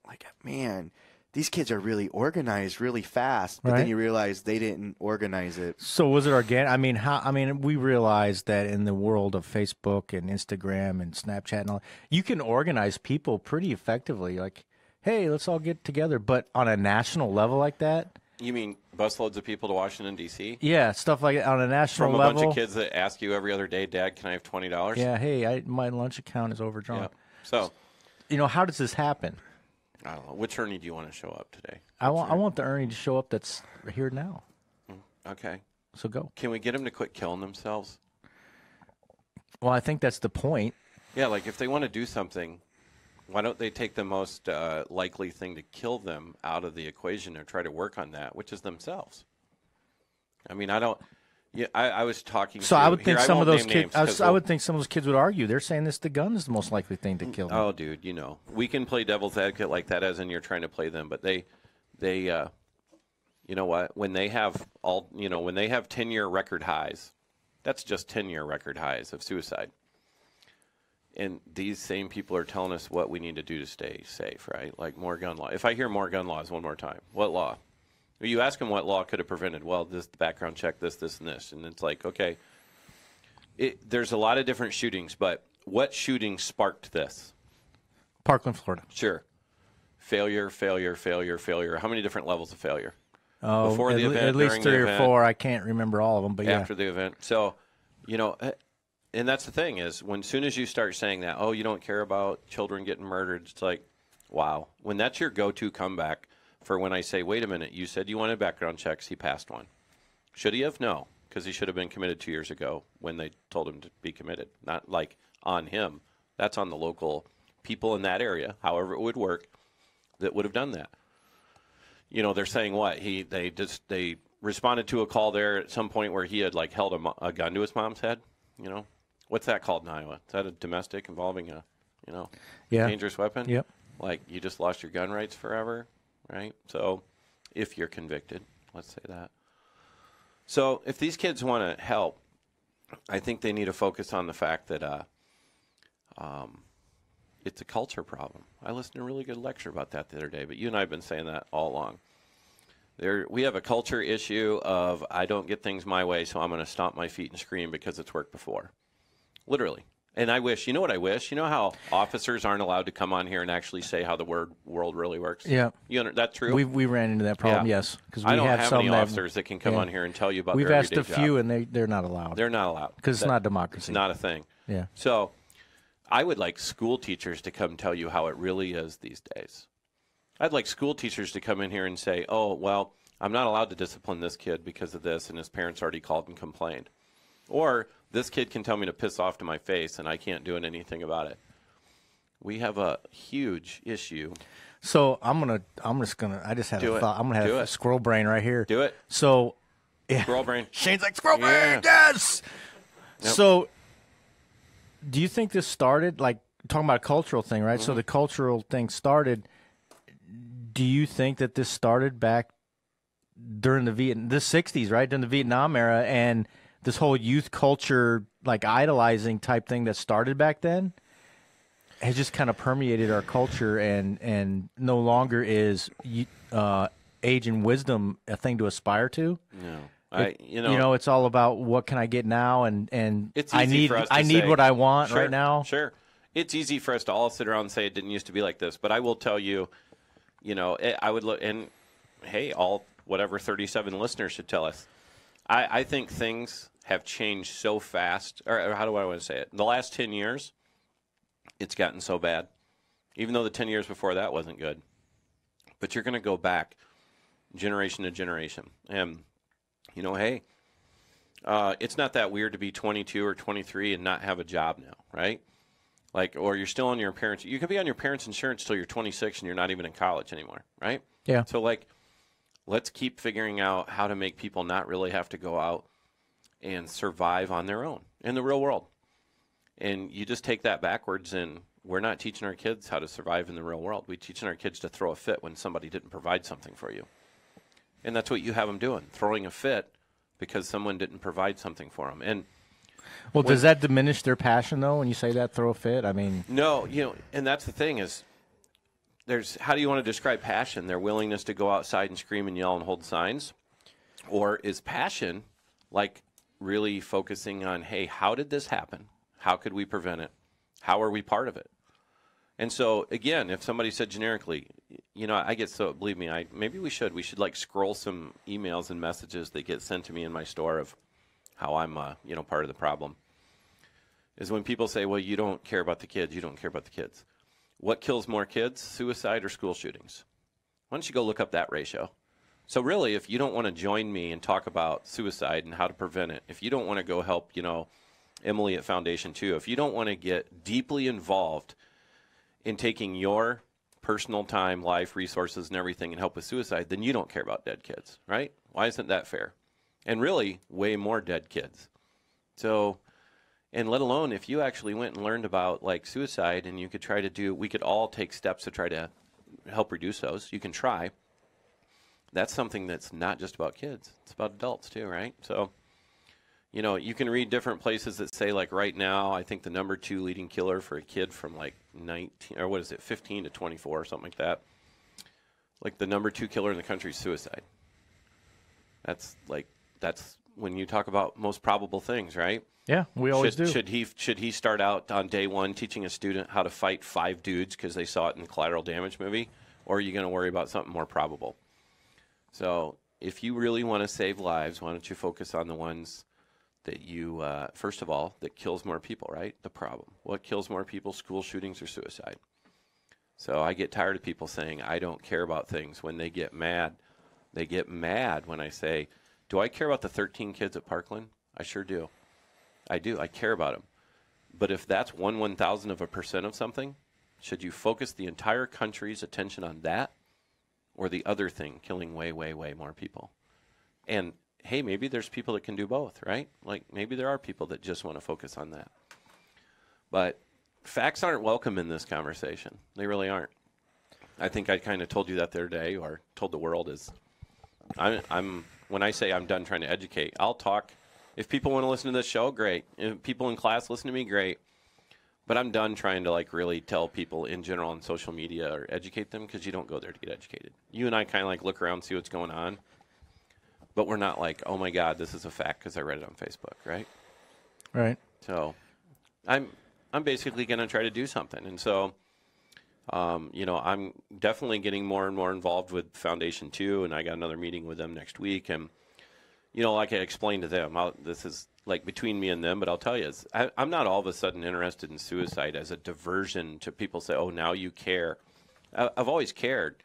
like, man, these kids are really organized really fast, but then you realize they didn't organize it. So was it organic? I mean, we realized that in the world of Facebook and Instagram and Snapchat and all, you can organize people pretty effectively. Like, hey, let's all get together. But on a national level like that, you mean busloads of people to Washington, D.C.? Yeah, stuff like that on a national level. From a bunch of kids that ask you every other day, Dad, can I have $20? Yeah, hey, my lunch account is overdrawn. Yeah. So, how does this happen? I don't know. Which Ernie do you want to show up today? I want the Ernie to show up that's here now. Okay. So go. Can we get them to quit killing themselves? Well, I think that's the point. Yeah, like if they want to do something, why don't they take the most likely thing to kill them out of the equation or try to work on that, which is themselves? I mean, I don't. Yeah, I was talking. So I would think some of those kids. I would think some of those kids would argue. They're saying the gun is the most likely thing to kill them. Oh, dude, we can play devil's advocate like that, as in you're trying to play them, but they, you know what? When they have when they have 10-year record highs, that's just 10-year record highs of suicide. And these same people are telling us what we need to do to stay safe, right? Like more gun law. If I hear more gun laws one more time, what law? You ask them what law could have prevented. Well, this background check, this, and this. And it's like, okay, there's a lot of different shootings, but what shooting sparked this? Parkland, Florida. Sure. Failure. How many different levels of failure? Oh, before the event, at least 3 or 4. I can't remember all of them, but after the event. So, and that's the thing is as soon as you start saying that, oh, you don't care about children getting murdered, it's like, wow. When that's your go-to comeback for when I say, wait a minute, you said you wanted background checks, he passed one. Should he have? No, because he should have been committed 2 years ago when they told him to be committed. Not like on him. That's on the local people in that area, however it would work, that would have done that. They're saying what? They responded to a call there at some point where he had like held a gun to his mom's head. What's that called in Iowa? Is that a domestic involving a, dangerous weapon? Yep. Like you just lost your gun rights forever, right? So if you're convicted, let's say that. So if these kids want to help, I think they need to focus on the fact that it's a culture problem. I listened to a really good lecture about that the other day, but you and I have been saying that all along. We have a culture issue of I don't get things my way, so I'm going to stomp my feet and scream because it's worked before. Literally. And I wish, you know what I wish? You know how officers aren't allowed to come on here and actually say how the world really works? Yeah. That's true? We ran into that problem, yes. Because we I don't have some any that, officers that can come on here and tell you about We've their asked a everyday few, job. and they're not allowed. They're not allowed. Because it's not democracy. It's not a thing. Yeah. So I would like school teachers to come tell you how it really is these days. I'd like school teachers to come in here and say, oh, well, I'm not allowed to discipline this kid because of this, and his parents already called and complained. Or this kid can tell me to piss off to my face, and I can't do anything about it. We have a huge issue. So I just had a thought. I'm gonna have a squirrel brain right here. Do it. So, yeah. Squirrel brain. Shane's like squirrel brain. Yes. Yep. So, do you think this started like talking about a cultural thing, right? So the cultural thing started. Do you think that this started back during the '60s, right? During the Vietnam era, and this whole youth culture, like idolizing type thing that started back then, has just kind of permeated our culture, and no longer is age and wisdom a thing to aspire to. No, it's all about what can I get now, and it's I easy need for us to I need say, what I want sure, right now. Sure, it's easy for us to all sit around and say it didn't used to be like this, but I will tell you, I would look, and hey, all whatever 37 listeners should tell us. I think things have changed so fast, or how do I want to say it? In the last 10 years, it's gotten so bad, even though the 10 years before that wasn't good. But you're going to go back generation to generation. And, hey, it's not that weird to be 22 or 23 and not have a job now, right? Or you're still on your parents. You could be on your parents' insurance till you're 26 and you're not even in college anymore, right? Yeah. So, let's keep figuring out how to make people not really have to go out and survive on their own in the real world. And you just take that backwards, and we're not teaching our kids how to survive in the real world. We're teaching our kids to throw a fit when somebody didn't provide something for you. And that's what you have them doing, throwing a fit because someone didn't provide something for them. And does that diminish their passion, though, when you say that, throw a fit? I mean, no, and that's the thing is, how do you want to describe passion? Their willingness to go outside and scream and yell and hold signs? Or is passion really focusing on, hey, how did this happen? How could we prevent it? How are we part of it? And so, again, if somebody said generically, I get so, believe me, maybe we should scroll some emails and messages that get sent to me in my store of how I'm, part of the problem. Is when people say, well, you don't care about the kids, you don't care about the kids. What kills more kids, suicide or school shootings? Why don't you go look up that ratio? So really, if you don't want to join me and talk about suicide and how to prevent it, if you don't want to go help, Emily at Foundation 2, if you don't want to get deeply involved in taking your personal time, life, resources, and everything and help with suicide, then you don't care about dead kids, right? Why isn't that fair? And really, way more dead kids. So, and let alone if you actually went and learned about suicide, and you could we could all take steps to try to help reduce those. You can try. That's something that's not just about kids. It's about adults too, right? So, you can read different places that say right now, I think the number 2 leading killer for a kid from 19, or 15 to 24 or something like that. The number 2 killer in the country is suicide. That's when you talk about most probable things, right? Yeah, we always do. Should he start out on day one teaching a student how to fight 5 dudes because they saw it in the Collateral Damage movie, or are you going to worry about something more probable? So if you really want to save lives, why don't you focus on the ones that you, first of all, that kills more people, right? The problem. What kills more people, school shootings or suicide? So I get tired of people saying, I don't care about things. When they get mad when I say, do I care about the 13 kids at Parkland? I sure do. I do. I care about them. But if that's 1/1000% of something, should you focus the entire country's attention on that or the other thing, killing way, way, way more people? And hey, maybe there's people that can do both, right? Maybe there are people that just want to focus on that. But facts aren't welcome in this conversation. They really aren't. I think I kind of told you that the other day, or told the world, is I'm when I say I'm done trying to educate, I'll talk. If people want to listen to this show, great. If people in class listen to me, great. But I'm done trying to really tell people in general on social media or educate them, because you don't go there to get educated. You and I kind of look around and see what's going on. But we're not oh my God, this is a fact because I read it on Facebook, right? Right. So I'm basically going to try to do something. And so, I'm definitely getting more and more involved with Foundation 2, and I got another meeting with them next week. And, like I explained to them, this is like between me and them, but I'll tell you, I'm not all of a sudden interested in suicide as a diversion to people say, oh, now you care. I've always cared.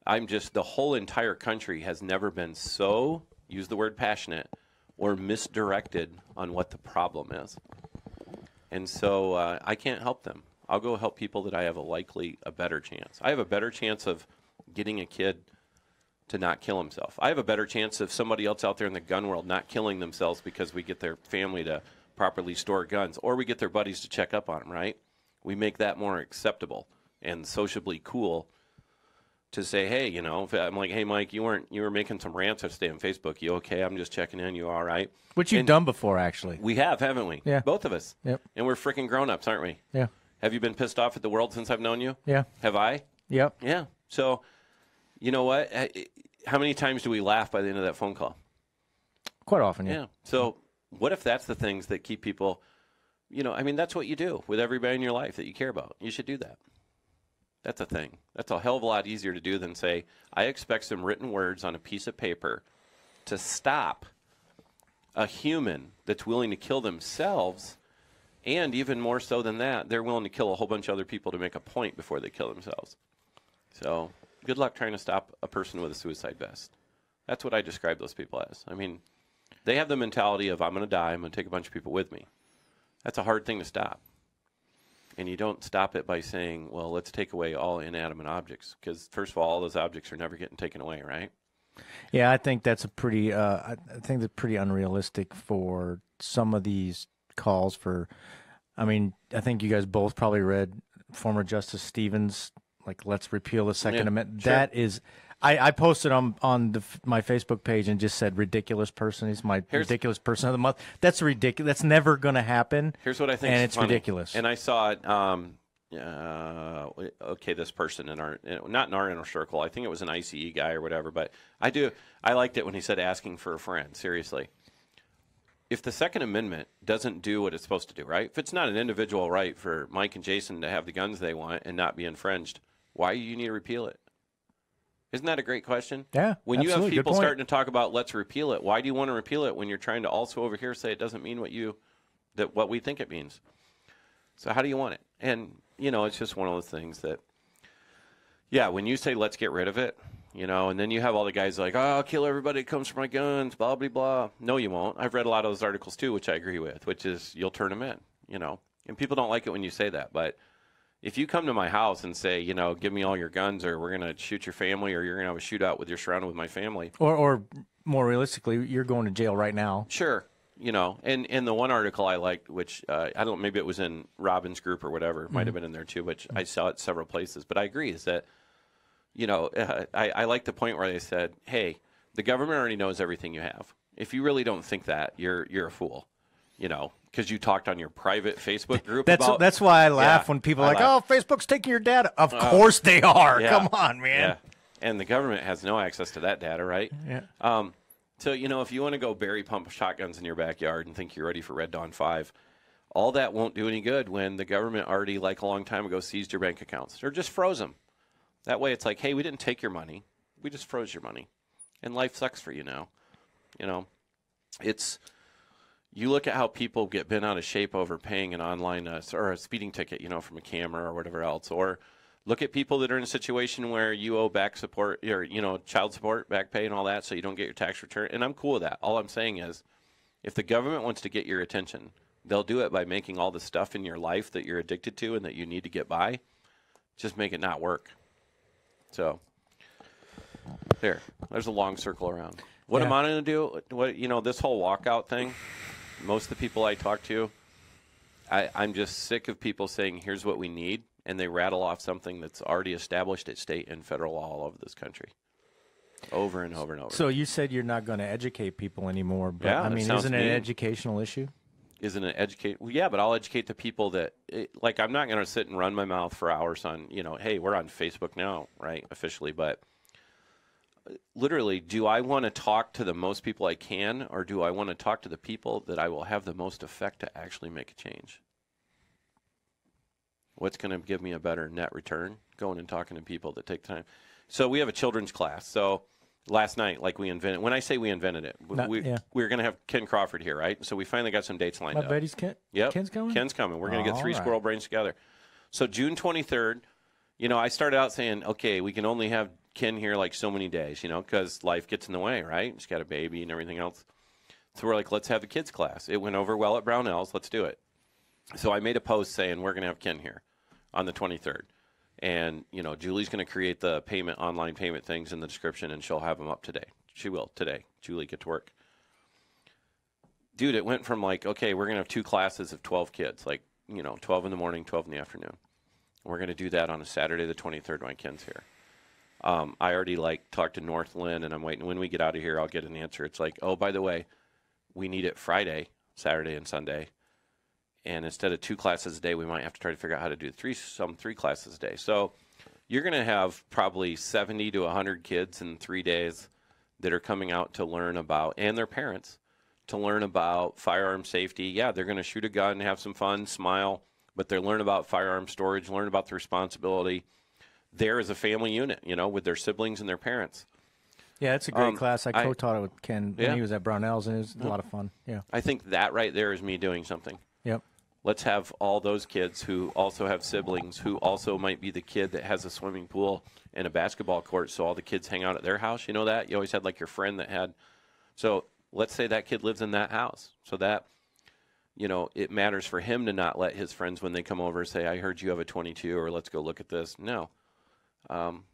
The whole entire country has never been so, use the word passionate, or misdirected on what the problem is. And so I can't help them. I'll go help people that I have a better chance. I have a better chance of getting a kid to not kill himself. I have a better chance of somebody else out there in the gun world not killing themselves because we get their family to properly store guns, or we get their buddies to check up on them, right? We make that more acceptable and sociably cool to say, hey, if I'm like, hey, Mike, you were making some rants yesterday on Facebook. You okay? I'm just checking in. You all right? Which you've done before, actually. We have, haven't we? Yeah. Both of us. Yep. And we're freaking grown-ups, aren't we? Yeah. Have you been pissed off at the world since I've known you? Yeah. Have I? Yep. Yeah. So, you know what? How many times do we laugh by the end of that phone call? Quite often, yeah. Yeah. So what if that's the things that keep people, that's what you do with everybody in your life that you care about. You should do that. That's a thing. That's a hell of a lot easier to do than say, I expect some written words on a piece of paper to stop a human that's willing to kill themselves. And even more so than that, they're willing to kill a whole bunch of other people to make a point before they kill themselves. So good luck trying to stop a person with a suicide vest. That's what I describe those people as. I mean, they have the mentality of, I'm going to die, I'm going to take a bunch of people with me. That's a hard thing to stop. And you don't stop it by saying, well, let's take away all inanimate objects. Because, first of all those objects are never getting taken away, right? Yeah, I think that's pretty unrealistic for some of these calls for, I think you guys both probably read former Justice Stevens, like, let's repeal the Second Amendment. Sure. That is, I posted on my Facebook page and just said ridiculous person. He's my ridiculous person of the month. That's ridiculous. That's never going to happen. Here's what I think, and it's funny. Ridiculous. And I saw it. This person not in our inner circle. I think it was an ICE guy or whatever. But I liked it when he said asking for a friend. Seriously. If the Second Amendment doesn't do what it's supposed to do, right? If it's not an individual right for Mike and Jason to have the guns they want and not be infringed, why do you need to repeal it? Isn't that a great question? Yeah. When you have absolutely. people starting to talk about let's repeal it, why do you want to repeal it when you're trying to also over here say it doesn't mean what we think it means? So how do you want it? And it's just one of those things that, when you say let's get rid of it, and then you have all the guys like, oh, I'll kill everybody that comes for my guns, blah, blah, blah. No, you won't. I've read a lot of those articles too, which I agree with, which is you'll turn them in, And people don't like it when you say that. But if you come to my house and say, give me all your guns or we're going to shoot your family or you're going to have a shootout with you're surrounded with my family. Or more realistically, you're going to jail right now. Sure. And the one article I liked, which I don't, maybe it was in Robin's group or whatever, it might have been in there too, which I saw it several places. But I agree is that, I like the point where they said, hey, the government already knows everything you have. If you really don't think that, you're a fool, because you talked on your private Facebook group. That's why I laugh when people are like, oh, Facebook's taking your data. Of course they are. Yeah. Come on, man. Yeah. And the government has no access to that data, right? Yeah. So, if you want to go berry pump shotguns in your backyard and think you're ready for Red Dawn 5, all that won't do any good when the government already, like a long time ago, seized your bank accounts or just froze them. That way it's like, hey, we didn't take your money. We just froze your money. And life sucks for you now. You look at how people get bent out of shape over paying an online or a speeding ticket, from a camera or whatever else. Or look at people that are in a situation where you owe back support or, child support, back pay and all that so you don't get your tax return. And I'm cool with that. All I'm saying is if the government wants to get your attention, they'll do it by making all the stuff in your life that you're addicted to and that you need to get by, just make it not work. So there's a long circle around. What am I going to do? This whole walkout thing, most of the people I talk to, I'm just sick of people saying, here's what we need, and they rattle off something that's already established at state and federal law all over this country. Over and over and over. So you said you're not going to educate people anymore, but Yeah, isn't it an educational issue? Isn't it educate? Well, yeah, but I'll educate the people that, I'm not going to sit and run my mouth for hours on, hey, we're on Facebook now, right, officially, but literally, do I want to talk to the most people I can, or do I want to talk to the people that I will have the most effect to actually make a change? What's going to give me a better net return? Going and talking to people that take time. So we have a children's class. So last night, like we invented, when I say we invented it, we were going to have Ken Crawford here, right? So we finally got some dates lined up. My buddy's Ken. Yep. Ken's coming? Ken's coming. We're going to get 3 all right. squirrel brains together. So June 23rd, I started out saying, okay, we can only have Ken here like so many days, because life gets in the way, right? She's got a baby and everything else. So we're like, let's have the kids class. It went over well at Brownells. Let's do it. So I made a post saying we're going to have Ken here on the 23rd. And, Julie's going to create the online payment things in the description, and she'll have them up today. She will today. Julie, get to work. Dude, it went from like, okay, we're going to have 2 classes of 12 kids, like, 12 in the morning, 12 in the afternoon. We're going to do that on a Saturday the 23rd when Ken's here. I already talked to Northland, and I'm waiting. When we get out of here, I'll get an answer. It's like, oh, by the way, we need it Friday, Saturday, and Sunday. And instead of 2 classes a day, we might have to try to figure out how to do 3 classes a day. So you're going to have probably 70 to 100 kids in 3 days that are coming out to learn about, and their parents, to learn about firearm safety. Yeah, they're going to shoot a gun, have some fun, smile, but they learn about firearm storage, learn about the responsibility there as a family unit, with their siblings and their parents. Yeah, it's a great class. I co-taught it with Ken when he was at Brownells, and it was a lot of fun. Yeah, I think that right there is me doing something. Yep. Let's have all those kids who also have siblings, who also might be the kid that has a swimming pool and a basketball court, so all the kids hang out at their house. You know that? You always had like your friend that had. So let's say that kid lives in that house, so that, it matters for him to not let his friends, when they come over, say, I heard you have a 22, or let's go look at this. No. I'm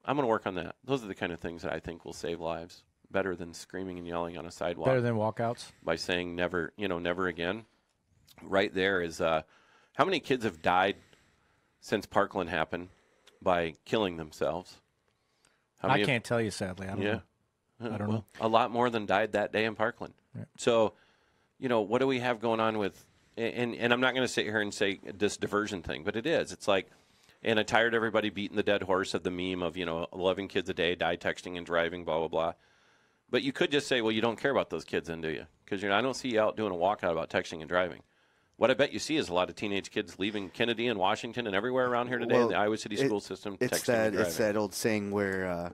going to work on that. Those are the kind of things that I think will save lives better than screaming and yelling on a sidewalk. Better than walkouts? By saying never, never again. Right there is how many kids have died since Parkland happened by killing themselves? I can't tell you, sadly. I don't know. I don't know. A lot more than died that day in Parkland. Yeah. So, what do we have going on with and I'm not going to sit here and say this diversion thing, but it is. It's like, and I tired everybody beating the dead horse of the meme of, 11 kids a day die texting and driving, blah, blah, blah. But you could just say, well, you don't care about those kids then, do you? Because I don't see you out doing a walkout about texting and driving. What I bet you see is a lot of teenage kids leaving Kennedy and Washington and everywhere around here today in the Iowa City school system. It's that old saying where,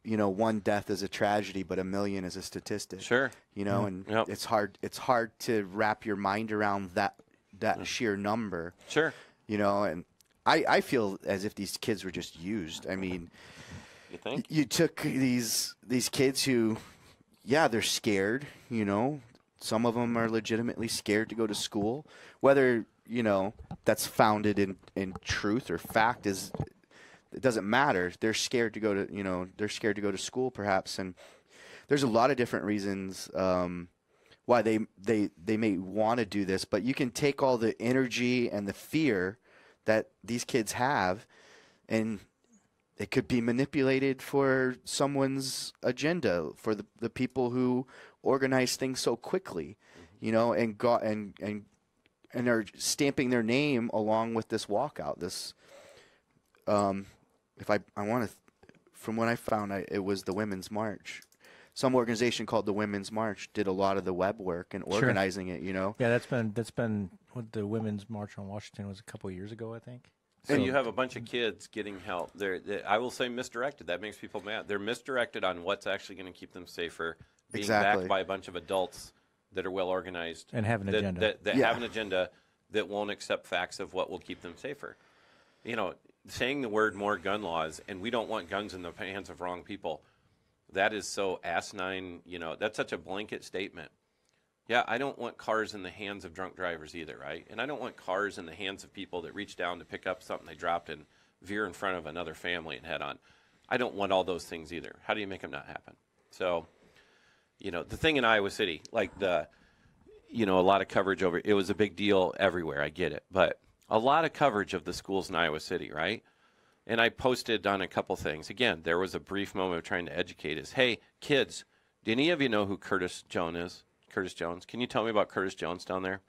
one death is a tragedy, but 1 million is a statistic. Sure. And it's hard to wrap your mind around that sheer number. Sure. And I feel as if these kids were just used. I mean, you think? You took these kids who, they're scared, Some of them are legitimately scared to go to school. Whether, that's founded in truth or fact it doesn't matter. They're scared to go to school perhaps. And there's a lot of different reasons why they may want to do this, but you can take all the energy and the fear that these kids have, and it could be manipulated for someone's agenda, for the people who organize things so quickly, and are stamping their name along with this walkout. This, if I want to, from what I found, it was the Women's March. Some organization called the Women's March did a lot of the web work and organizing it. Yeah, that's been what the Women's March on Washington was a couple of years ago, I think. So you have a bunch of kids getting help. They're I will say misdirected. That makes people mad. They're misdirected on what's actually going to keep them safer, being backed by a bunch of adults that are well organized and have an agenda. That have an agenda that won't accept facts of what will keep them safer. Saying the word more gun laws, and we don't want guns in the hands of wrong people, that is so asinine. That's such a blanket statement. Yeah, I don't want cars in the hands of drunk drivers either, right? And I don't want cars in the hands of people that reach down to pick up something they dropped and veer in front of another family and head on. I don't want all those things either. How do you make them not happen? So, the thing in Iowa City, like a lot of coverage over, it was a big deal everywhere. I get it. But a lot of coverage of the schools in Iowa City, right? And I posted on a couple things. Again, there was a brief moment of trying to educate us. Hey, kids, do any of you know who Curtis Jones is? Curtis Jones. Can you tell me about Curtis Jones down there?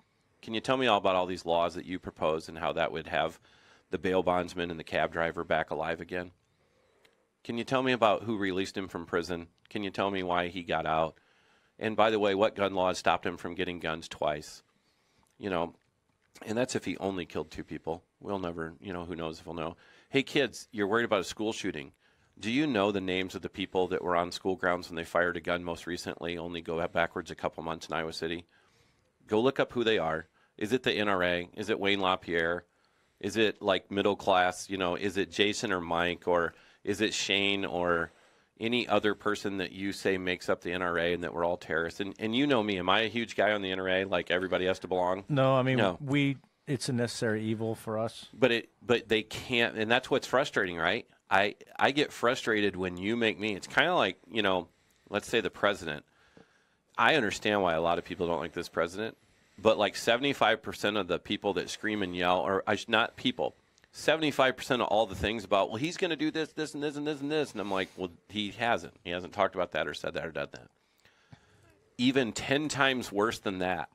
Can you tell me all about all these laws that you propose and how that would have the bail bondsman and the cab driver back alive again? Can you tell me about who released him from prison? Can you tell me why he got out? And by the way, what gun laws stopped him from getting guns twice? And that's if he only killed 2 people. We'll never, who knows if we'll know. Hey, kids, you're worried about a school shooting. Do you know the names of the people that were on school grounds when they fired a gun most recently, only go backwards a couple months in Iowa City? Go look up who they are. Is it the NRA? Is it Wayne LaPierre? Is it like middle class? Is it Jason or Mike, or is it Shane or any other person that you say makes up the NRA and that we're all terrorists? And you know me. Am I a huge guy on the NRA? Like everybody has to belong? No, I mean, No. It's a necessary evil for us. But they can't, and that's what's frustrating, right? I get frustrated when you make me. It's kind of like, let's say the president. I understand why a lot of people don't like this president, but like 75% of the people that scream and yell, or not people, 75% of all the things about, well, he's going to do this, this, and this, and this, and this. And I'm like, well, he hasn't. He hasn't talked about that or said that or done that. Even 10 times worse than that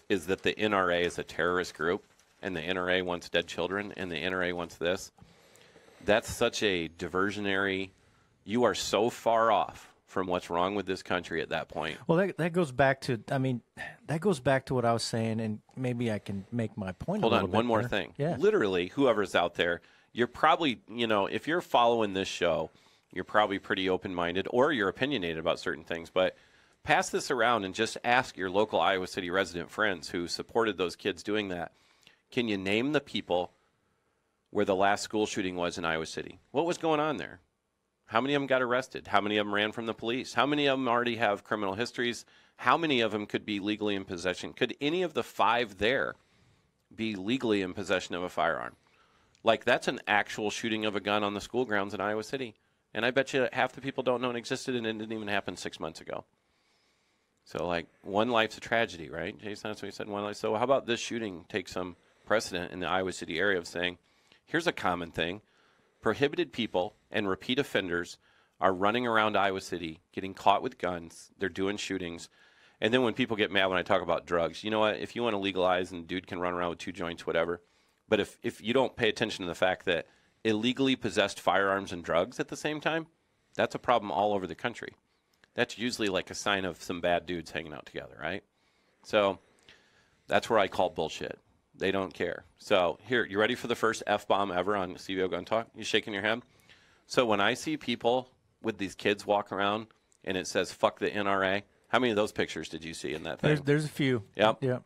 is that the NRA is a terrorist group, and the NRA wants dead children, and the NRA wants this. That's such a diversionary. You are so far off from what's wrong with this country at that point. Well, that goes back to, that goes back to what I was saying, and maybe I can make my point Hold a on, little bit one more there. thing. Yeah. Literally, whoever's out there, you're probably, if you're following this show, you're probably pretty open-minded, or you're opinionated about certain things, but pass this around and just ask your local Iowa City resident friends who supported those kids doing that. Can you name the people where the last school shooting was in Iowa City? What was going on there? How many of them got arrested? How many of them ran from the police? How many of them already have criminal histories? How many of them could be legally in possession? Could any of the 5 there be legally in possession of a firearm? Like, that's an actual shooting of a gun on the school grounds in Iowa City. And I bet you half the people don't know it existed, and it didn't even happen 6 months ago. So, like, one life's a tragedy, right? Jason, that's what he said, one life. So how about this shooting take some precedent in the Iowa City area of saying, here's a common thing. Prohibited people and repeat offenders are running around Iowa City, getting caught with guns. They're doing shootings. And then when people get mad when I talk about drugs, you know what? If you want to legalize and dude can run around with 2 joints, whatever. But if you don't pay attention to the fact that illegally possessed firearms and drugs at the same time, that's a problem all over the country. That's usually like a sign of some bad dudes hanging out together, right? So that's where I call bullshit. They don't care. So here, you ready for the first F-bomb ever on CVO Gun Talk? You shaking your head? So when I see people with these kids walk around and it says, fuck the NRA, how many of those pictures did you see in that thing? There's a few. Yep. Yep.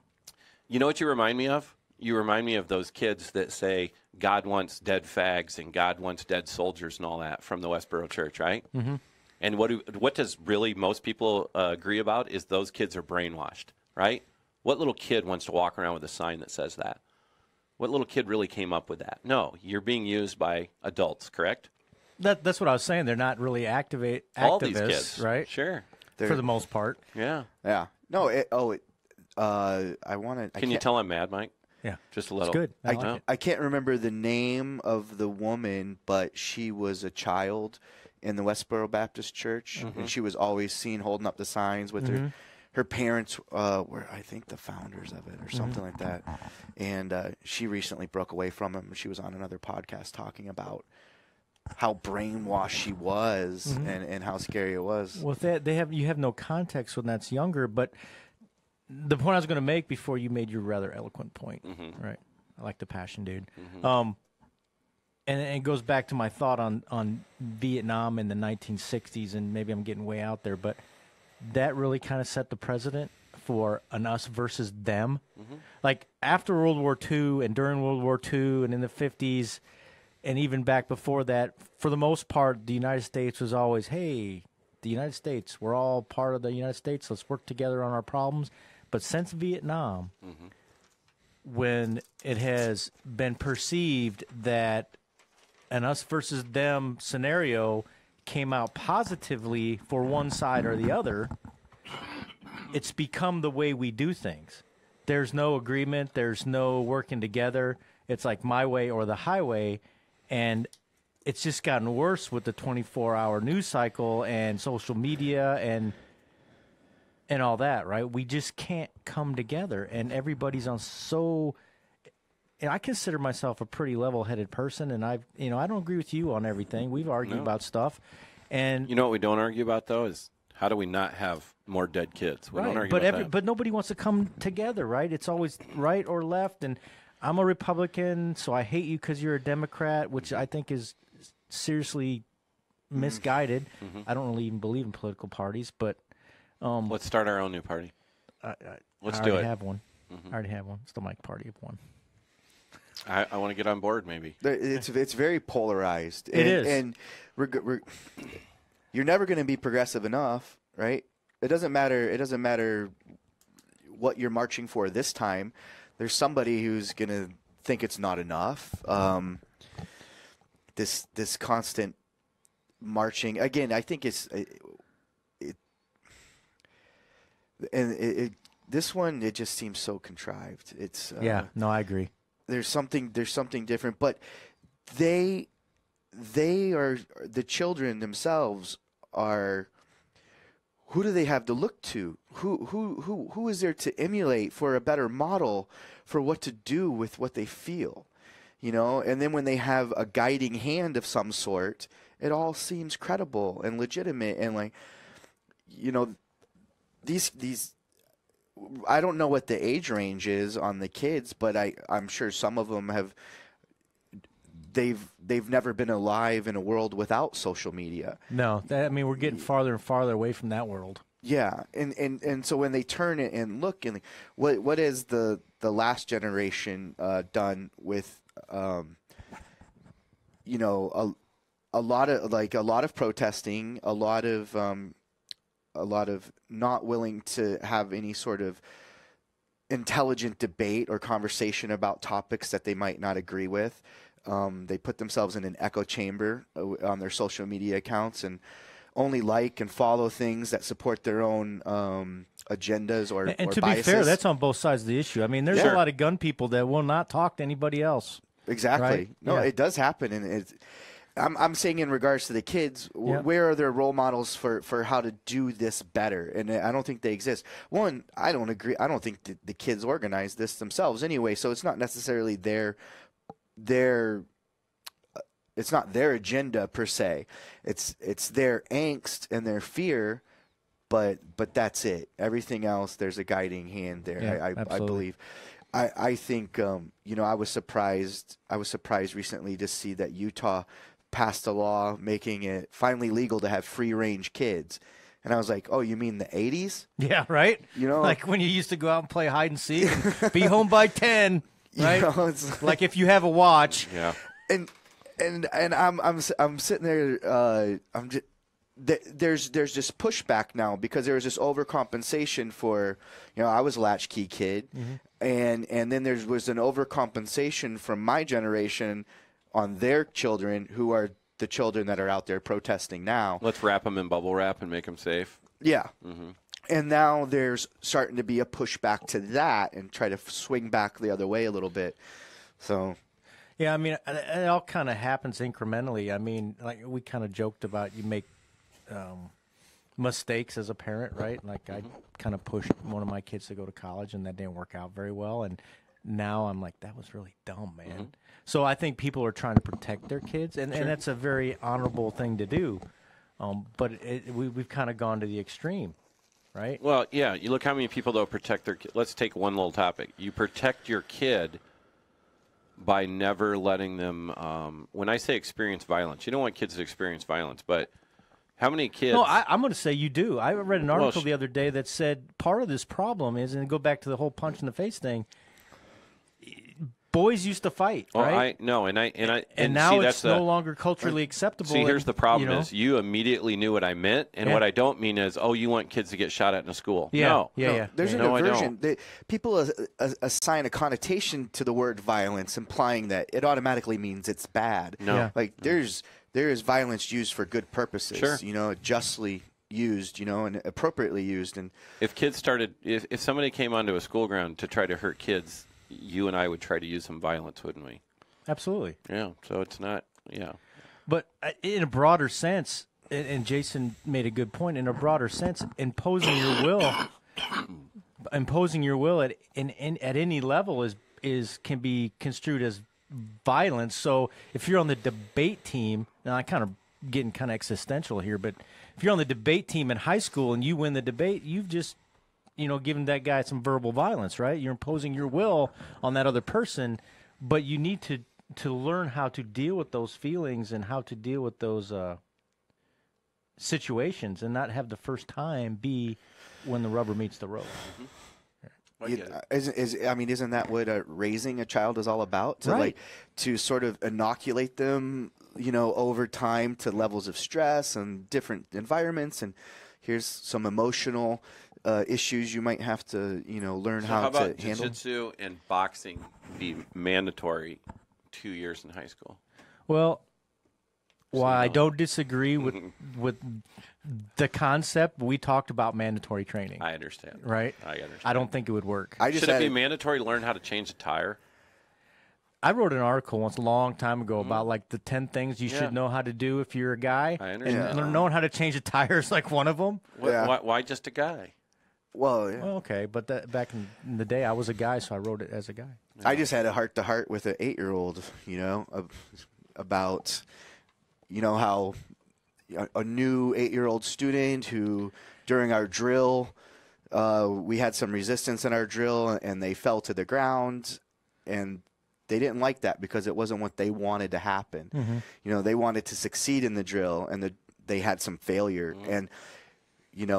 You know what you remind me of? You remind me of those kids that say God wants dead fags and God wants dead soldiers and all that from the Westboro Church, right? Mm-hmm. And what does really most people agree about is those kids are brainwashed, right? What little kid wants to walk around with a sign that says that? What little kid really came up with that? No, you're being used by adults, correct? That's what I was saying. They're not really activists, All these kids, right? Sure. For the most part. Yeah. Yeah. No. I want to. Can you tell I'm mad, Mike? Yeah. Just a little. It's good. I like it. I can't remember the name of the woman, but she was a child in the Westboro Baptist Church, and she was always seen holding up the signs with her parents were, I think, the founders of it or something like that. And she recently broke away from them. She was on another podcast talking about how brainwashed she was and how scary it was. Well, you have no context when that's younger, but the point I was going to make before you made your rather eloquent point, right? I like the passion, dude. And it goes back to my thought on Vietnam in the 1960s, and maybe I'm getting way out there, but that really kind of set the precedent for an us versus them. Like after World War II and during World War II and in the 50s and even back before that, for the most part, the United States was always, hey, the United States, we're all part of the United States. Let's work together on our problems. But since Vietnam, when it has been perceived that an us versus them scenario came out positively for one side or the other, it's become the way we do things. There's no agreement. There's no working together. It's like my way or the highway. And it's just gotten worse with the 24-hour news cycle and social media and all that, right? We just can't come together, and everybody's on so. And I consider myself a pretty level-headed person, and I don't agree with you on everything. We've argued about stuff, and you know what we don't argue about though is how do we not have more dead kids? We don't argue about that. But nobody wants to come together, right? It's always right or left, and I'm a Republican, so I hate you because you're a Democrat, which I think is seriously misguided. I don't really even believe in political parties, but Let's start our own new party. Let's I do already it. have one. I already have one. It's the Mike Party of one. I want to get on board, maybe. It's very polarized. It is. And you're never going to be progressive enough, right? It doesn't matter what you're marching for this time. There's somebody who's going to think it's not enough. This constant marching again. I think this one, it just seems so contrived. It's No, I agree. there's something different, but they are, the children themselves are, who do they have to look to? Who is there to emulate for a better model for what to do with what they feel? You know, and then when they have a guiding hand of some sort, it all seems credible and legitimate, and like, you know, these I don't know what the age range is on the kids, but I'm sure some of them have, they've never been alive in a world without social media. No, we're getting farther and farther away from that world. Yeah, and so when they turn it and look, and what is the last generation done with, you know, a lot of protesting, a lot of not willing to have any sort of intelligent debate or conversation about topics that they might not agree with. They put themselves in an echo chamber on their social media accounts and only like and follow things that support their own agendas or And to biases. be fair, that's on both sides of the issue. I mean, there's a lot of gun people that will not talk to anybody else. Exactly. Right? No, Yeah. it does happen, and I'm saying in regards to the kids, where are their role models for how to do this better? And I don't think they exist. One, I don't agree. I don't think the kids organize this themselves anyway, so it's not necessarily it's not their agenda per se. It's their angst and their fear, but that's it. Everything else, there's a guiding hand there. Yeah, I believe. I think you know, I was surprised recently to see that Utah passed a law making it finally legal to have free range kids. And I was like, oh, you mean the 80s? Yeah, right? You know, like when you used to go out and play hide and seek and be home by 10, right? You know, it's like if you have a watch. Yeah. And I'm sitting there, there's this pushback now because there was this overcompensation for, you know, I was a latchkey kid, and then there was an overcompensation from my generation on their children, who are the children that are out there protesting now. Let's wrap them in bubble wrap and make them safe. Yeah. And now there's starting to be a pushback to that and try to swing back the other way a little bit. So, yeah, I mean, it all kind of happens incrementally. I mean, like we kind of joked about you make mistakes as a parent, right? Like I kind of pushed one of my kids to go to college, and that didn't work out very well. And now I'm like, that was really dumb, man. So I think people are trying to protect their kids, and that's a very honorable thing to do. But we've kind of gone to the extreme, right? Well, yeah, you look how many people, though, protect their kid. Let's take one little topic. You protect your kid by never letting them, when I say experience violence, you don't want kids to experience violence, but how many kids? No, I'm going to say you do. I read an article the other day that said part of this problem is, and go back to the whole punch in the face thing, boys used to fight, right? And now see, it's no longer culturally acceptable. See, here's the problem: you know? is you immediately knew what I meant, and what I don't mean is, oh, you want kids to get shot at in a school. Yeah, No, there's an no, aversion. People assign a connotation to the word violence, implying that it automatically means it's bad. No, Yeah. like there is violence used for good purposes. Sure. You know, justly used. You know, and appropriately used. And if kids started, if somebody came onto a school ground to try to hurt kids, you and I would try to use some violence, wouldn't we? Absolutely. Yeah. So it's not. Yeah. But in a broader sense, and Jason made a good point. In a broader sense, imposing your will at any level can be construed as violence. So if you're on the debate team, and I kind of getting kind of existential here, but if you're on the debate team in high school and you win the debate, you've just giving that guy some verbal violence, right? You're imposing your will on that other person, but you need to learn how to deal with those feelings and how to deal with those situations and not have the first time be when the rubber meets the road. Isn't that what raising a child is all about? Right. To sort of inoculate them, over time to levels of stress and different environments. And here's some emotional issues you might have to, learn how to handle. Jiu-jitsu and boxing be mandatory 2 years in high school? Well, while I don't disagree with the concept, we talked about mandatory training. I understand. Right? I understand. I don't think it would work. Should it be mandatory to learn how to change a tire? I wrote an article once a long time ago about like the 10 things you should know how to do if you're a guy. I understand. And knowing how to change a tire is like one of them. Why just a guy? Well, yeah. Well, okay, but back in the day, I was a guy, so I wrote it as a guy. I just had a heart-to-heart with an 8-year-old, about, how a new 8-year-old student who, during our drill, we had some resistance in our drill, and they fell to the ground, and they didn't like that because it wasn't what they wanted to happen. Mm-hmm. They wanted to succeed in the drill, and they had some failure, and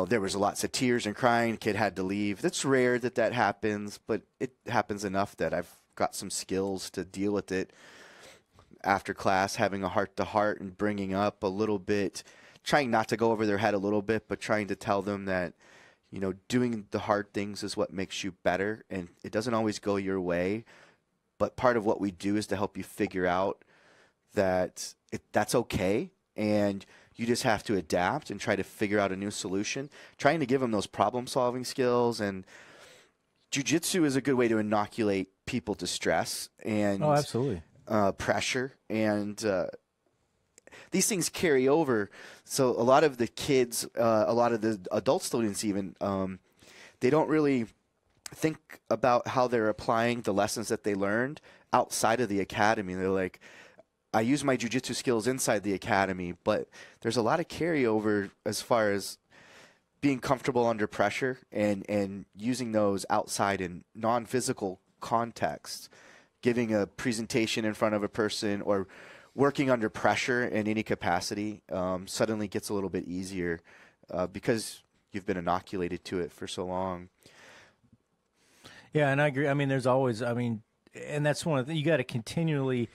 there was lots of tears and crying. Kid had to leave. That's rare that happens, but it happens enough that I've got some skills to deal with it after class, having a heart-to-heart and bringing up a little bit, trying not to go over their head a little bit, but trying to tell them that, doing the hard things is what makes you better, and it doesn't always go your way, but part of what we do is to help you figure out that that's okay, and you just have to adapt and try to figure out a new solution, trying to give them those problem-solving skills. And jiu-jitsu is a good way to inoculate people to stress and absolutely. Pressure. And these things carry over. So a lot of the kids, a lot of the adult students even, they don't really think about how they're applying the lessons that they learned outside of the academy. They're like, I use my jiu-jitsu skills inside the academy, but there's a lot of carryover as far as being comfortable under pressure and using those outside in non-physical contexts, giving a presentation in front of a person or working under pressure in any capacity suddenly gets a little bit easier because you've been inoculated to it for so long. Yeah, and I agree. I mean, there's always, and that's one of the, you got to continually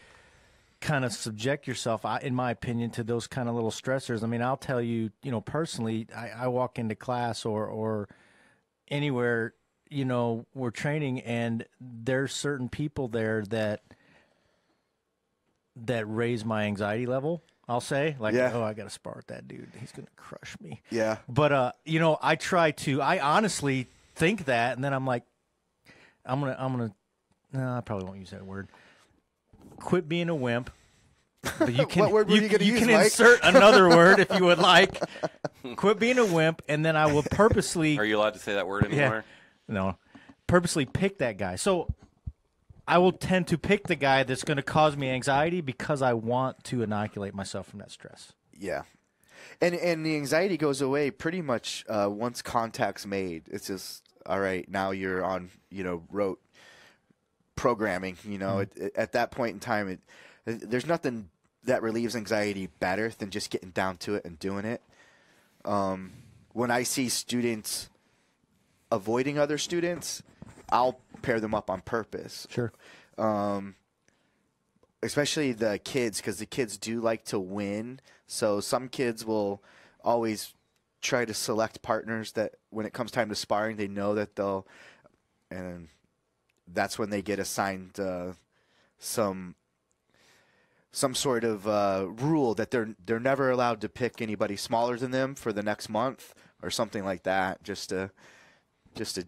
kind of subject yourself, in my opinion, to those kind of little stressors. I mean, I'll tell you, personally, I walk into class or anywhere, we're training, and there's certain people there that raise my anxiety level. I'll say, like, oh, I got to spar with that dude. He's going to crush me. Yeah. But, I honestly think that, and then I'm like, no, I probably won't use that word. Quit being a wimp. But you can, what word were you going to use, can Mike? insert another word if you would like. Quit being a wimp, and then I will purposely. Are you allowed to say that word anymore? Yeah, no, purposely pick that guy. So I will tend to pick the guy that's going to cause me anxiety because I want to inoculate myself from that stress. Yeah. And the anxiety goes away pretty much once contact's made. It's just, all right, now you're on, rote programming. At that point in time, there's nothing that relieves anxiety better than just getting down to it and doing it. When I see students avoiding other students, I'll pair them up on purpose. Sure. Especially the kids, because the kids do like to win. So some kids will always try to select partners that when it comes time to sparring, they know that they'll, and that's when they get assigned some sort of rule that they're never allowed to pick anybody smaller than them for the next month or something like that, just to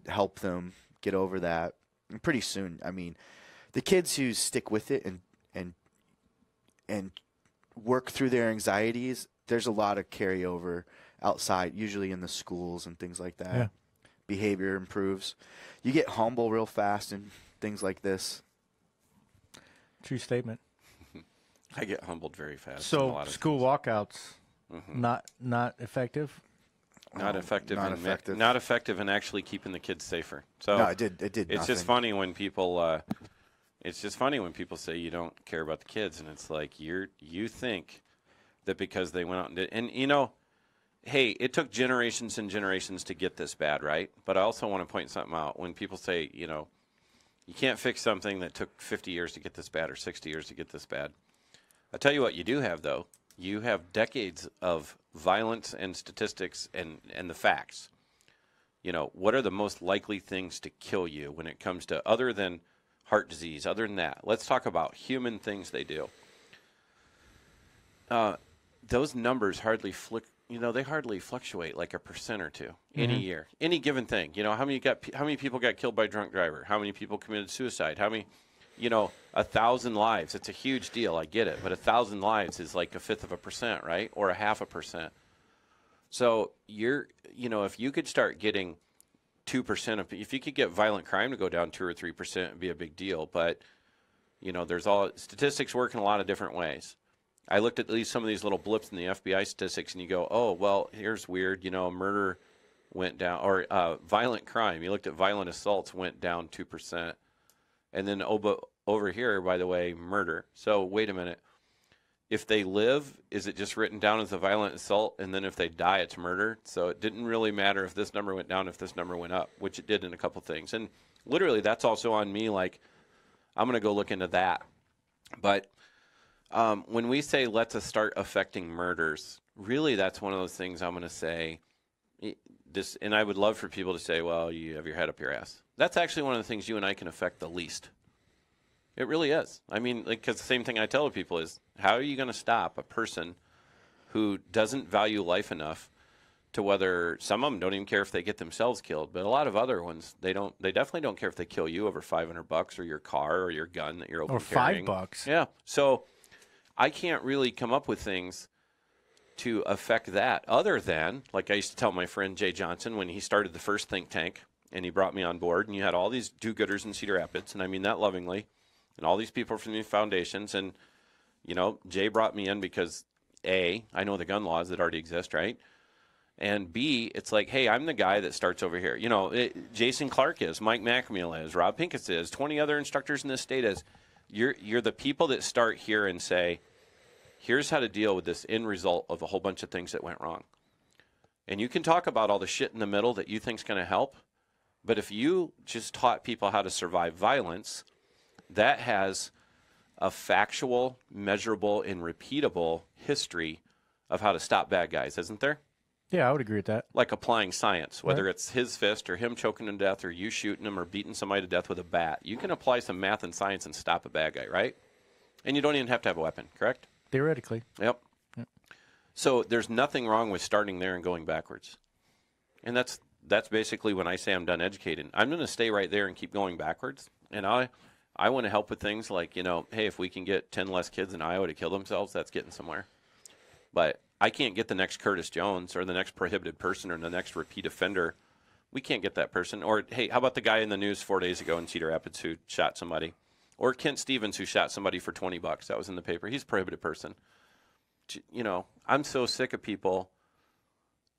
help them get over that. And pretty soon, the kids who stick with it and work through their anxieties, there's a lot of carryover outside, usually in the schools and things like that. Yeah. Behavior improves. You get humble real fast and things like this. True statement. I get humbled very fast. So school walkouts, not effective. Not effective. Not effective. Not effective in actually keeping the kids safer. So no, it did. It's nothing. Just funny when people. It's just funny when people say you don't care about the kids, and it's like you think that because they went out and did, and hey, it took generations and generations to get this bad, right? But I also want to point something out. When people say, you can't fix something that took 50 years to get this bad or 60 years to get this bad. I'll tell you what you do have, though. You have decades of violence and statistics and the facts. What are the most likely things to kill you when it comes to other than heart disease, other than that? Let's talk about human things they do. Those numbers hardly they hardly fluctuate like 1% or 2% in a year. Any given thing. How many people got killed by a drunk driver? How many people committed suicide? How many, 1,000 lives. It's a huge deal. I get it. But 1,000 lives is like 1/5%, right? Or 0.5%. So if you could start getting 2% if you could get violent crime to go down 2 or 3%, it'd be a big deal. But, there's statistics work in a lot of different ways. I looked at least some of these little blips in the FBI statistics, and you go, oh, well, here's weird. Murder went down, or violent crime. You looked at violent assaults went down 2%. And then over here, by the way, murder. So wait a minute. If they live, is it just written down as a violent assault? And then if they die, it's murder? So it didn't really matter if this number went down, if this number went up, which it did in a couple things. And literally, that's also on me. Like, I'm going to go look into that. But when we say let's start affecting murders, really that's one of those things I'm going to say this, and I would love for people to say, well, you have your head up your ass. That's actually one of the things you and I can affect the least. It really is. I mean, because the same thing I tell people is, how are you going to stop a person who doesn't value life enough to whether some of them don't even care if they get themselves killed, but a lot of other ones, they definitely don't care if they kill you over $500 or your car or your gun that you're open carrying. Or $5. Yeah. So I can't really come up with things to affect that other than, like I used to tell my friend Jay Johnson when he started the first think tank and he brought me on board, and you had all these do-gooders in Cedar Rapids, and I mean that lovingly, and all these people from these foundations. And, Jay brought me in because, A, I know the gun laws that already exist, right? And B, it's like, hey, I'm the guy that starts over here. Jason Clarke is, Mike McAmeel is, Rob Pincus is, 20 other instructors in this state is. You're the people that start here and say, here's how to deal with this end result of a whole bunch of things that went wrong. And you can talk about all the shit in the middle that you think's going to help, but if you just taught people how to survive violence, that has a factual, measurable, and repeatable history of how to stop bad guys, isn't there? Yeah, I would agree with that. Like applying science, whether it's his fist or him choking him to death or you shooting him or beating somebody to death with a bat. You can apply some math and science and stop a bad guy, right? And you don't even have to have a weapon, correct? Theoretically. Yep. So there's nothing wrong with starting there and going backwards. And that's basically when I say I'm done educating. I'm going to stay right there and keep going backwards. And I want to help with things like, hey, if we can get 10 less kids in Iowa to kill themselves, that's getting somewhere. But I can't get the next Curtis Jones or the next prohibited person or the next repeat offender. We can't get that person. Or, hey, how about the guy in the news 4 days ago in Cedar Rapids who shot somebody? Or Kent Stevens who shot somebody for $20. That was in the paper. He's a prohibited person. I'm so sick of people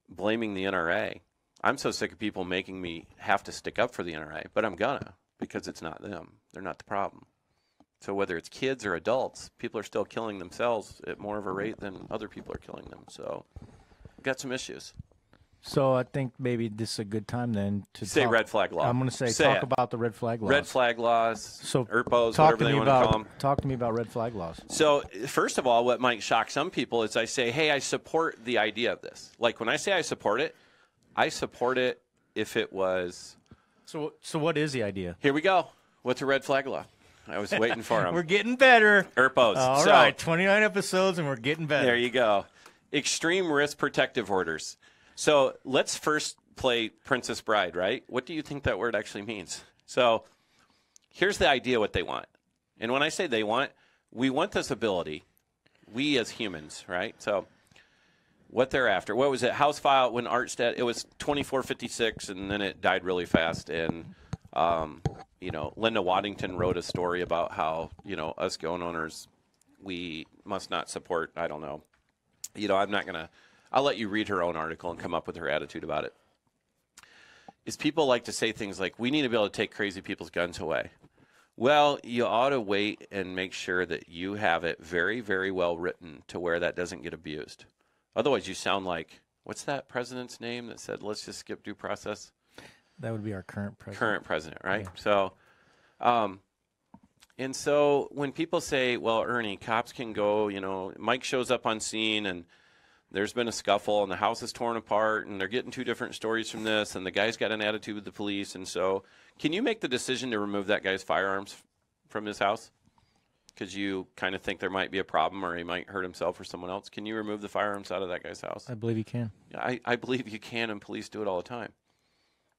blaming the NRA. I'm so sick of people making me have to stick up for the NRA. But I'm gonna, because it's not them. They're not the problem. So whether it's kids or adults, people are still killing themselves at more of a rate than other people are killing them. So we've got some issues. So I think maybe this is a good time then to say talk, red flag law. I'm going to talk about the red flag laws. Red flag laws, so ERPOs, whatever they want to call them. Talk to me about red flag laws. So first of all, what might shock some people is I say, hey, I support the idea of this. Like when I say I support it if it was. So what is the idea? Here we go. What's a red flag law? I was waiting for them. We're getting better. ERPOs. All right, 29 episodes and we're getting better. There you go. Extreme risk protective orders. So let's first play Princess Bride, right? What do you think that word actually means? So here's the idea what they want. And when I say they want, we want this ability, we as humans, right? So what they're after. What was it? House file when Artstead, it was 2456, and then it died really fast. And, Linda Waddington wrote a story about how, us gun owners, we must not support, I don't know. I'm not going to I'll let you read her own article and come up with her attitude about it. Is people like to say things like, we need to be able to take crazy people's guns away. Well, you ought to wait and make sure that you have it very, very well written to where that doesn't get abused. Otherwise, you sound like, what's that president's name that said, let's just skip due process? That would be our current president. Current president, right? Yeah. So, and so when people say, well, Ernie, cops can go, Mike shows up on scene and there's been a scuffle and the house is torn apart and they're getting two different stories from this and the guy's got an attitude with the police. And so can you make the decision to remove that guy's firearms from his house? Because you kind of think there might be a problem or he might hurt himself or someone else. Can you remove the firearms out of that guy's house? I believe you can. I believe you can, and police do it all the time.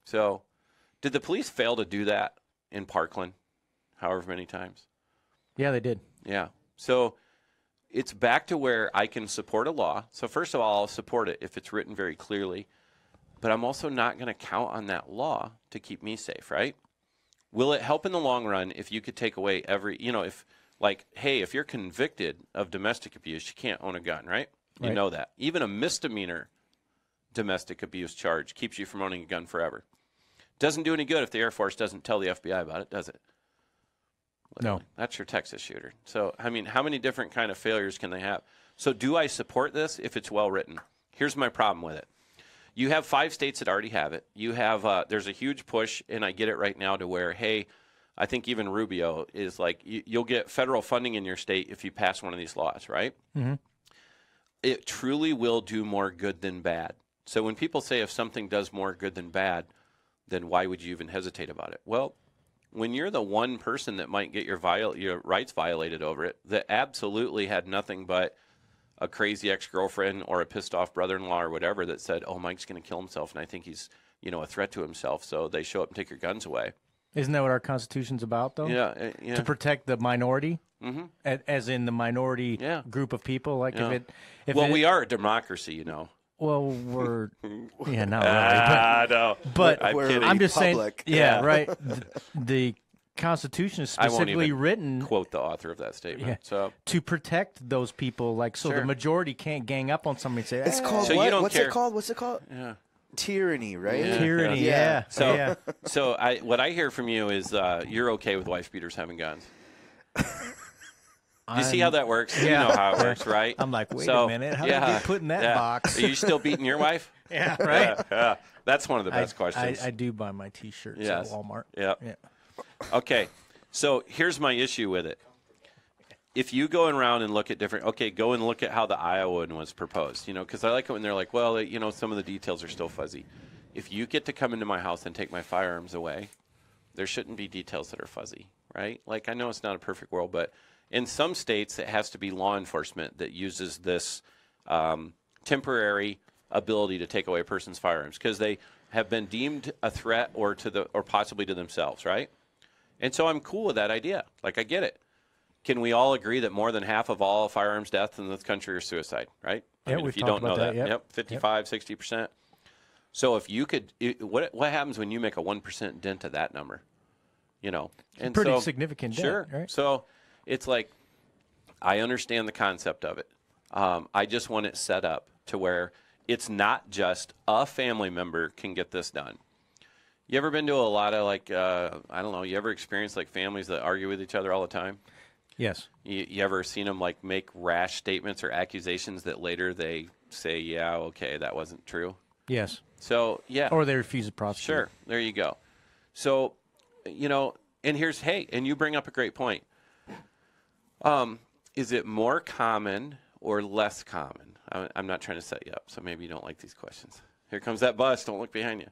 So did the police fail to do that in Parkland however many times? Yeah, they did. Yeah. So it's back to where I can support a law. So first of all, I'll support it if it's written very clearly. But I'm also not going to count on that law to keep me safe, right? Will it help in the long run if you could take away if you're convicted of domestic abuse, you can't own a gun, right? You know that. Even a misdemeanor domestic abuse charge keeps you from owning a gun forever. Doesn't do any good if the Air Force doesn't tell the FBI about it, does it? No. That's your Texas shooter. So, I mean, how many different kind of failures can they have? So do I support this if it's well written? Here's my problem with it. You have 5 states that already have it. You have there's a huge push, and I get it right now, to where, hey, I think even Rubio is like, you'll get federal funding in your state if you pass one of these laws, right? Mm-hmm. It truly will do more good than bad. So when people say if something does more good than bad, then why would you even hesitate about it? Well, when you're the one person that might get your rights violated over it, that absolutely had nothing but a crazy ex-girlfriend or a pissed-off brother-in-law or whatever that said, oh, Mike's going to kill himself, and I think he's a threat to himself, so they show up and take your guns away. Isn't that what our Constitution's about, though? Yeah. To protect the minority, as in the minority group of people. Like we are a democracy, Well, we're not really. No. But we're I'm just saying, republic. right. The Constitution is I won't specifically even written quote the author of that statement. So to protect those people, so Sure. the majority can't gang up on somebody and say, It's called So what? you don't What's care. it called? What's it called? Yeah. Tyranny, right? Yeah. tyranny. Yeah. Yeah. So what I hear from you is you're okay with wife beaters having guns. Do you see how that works? Yeah. You know how it works, right? I'm like, wait a minute, how did I get put in that box? Are you still beating your wife? Yeah, right. Yeah. That's one of the best questions. I do buy my T-shirts Yes. at Walmart. Yeah. Yeah. Okay, so here's my issue with it. If you go around and look at go and look at how the Iowa one was proposed, because I like it when they're like, well, some of the details are still fuzzy. If you get to come into my house and take my firearms away, there shouldn't be details that are fuzzy, right? Like, I know it's not a perfect world, but in some states, it has to be law enforcement that uses this temporary ability to take away a person's firearms because they have been deemed a threat or possibly to themselves, right? And so I'm cool with that idea. Like, I get it. Can we all agree that more than half of all firearms deaths in this country are suicide, right? Yeah, if you don't know that. Yep. 55, 60%. So if you could, what happens when you make a 1% dent to that number? And Pretty significant dent, sure. right? So it's like, I understand the concept of it. I just want it set up to where it's not just a family member can get this done. You ever been to a lot of you ever experienced families that argue with each other all the time? Yes. You ever seen them make rash statements or accusations that later they say, yeah, okay, that wasn't true? Yes. So, yeah. Or they refuse to prosecute. Sure. There you go. So, and and you bring up a great point. Is it more common or less common? I'm not trying to set you up, so maybe you don't like these questions. Here comes that bus. Don't look behind you.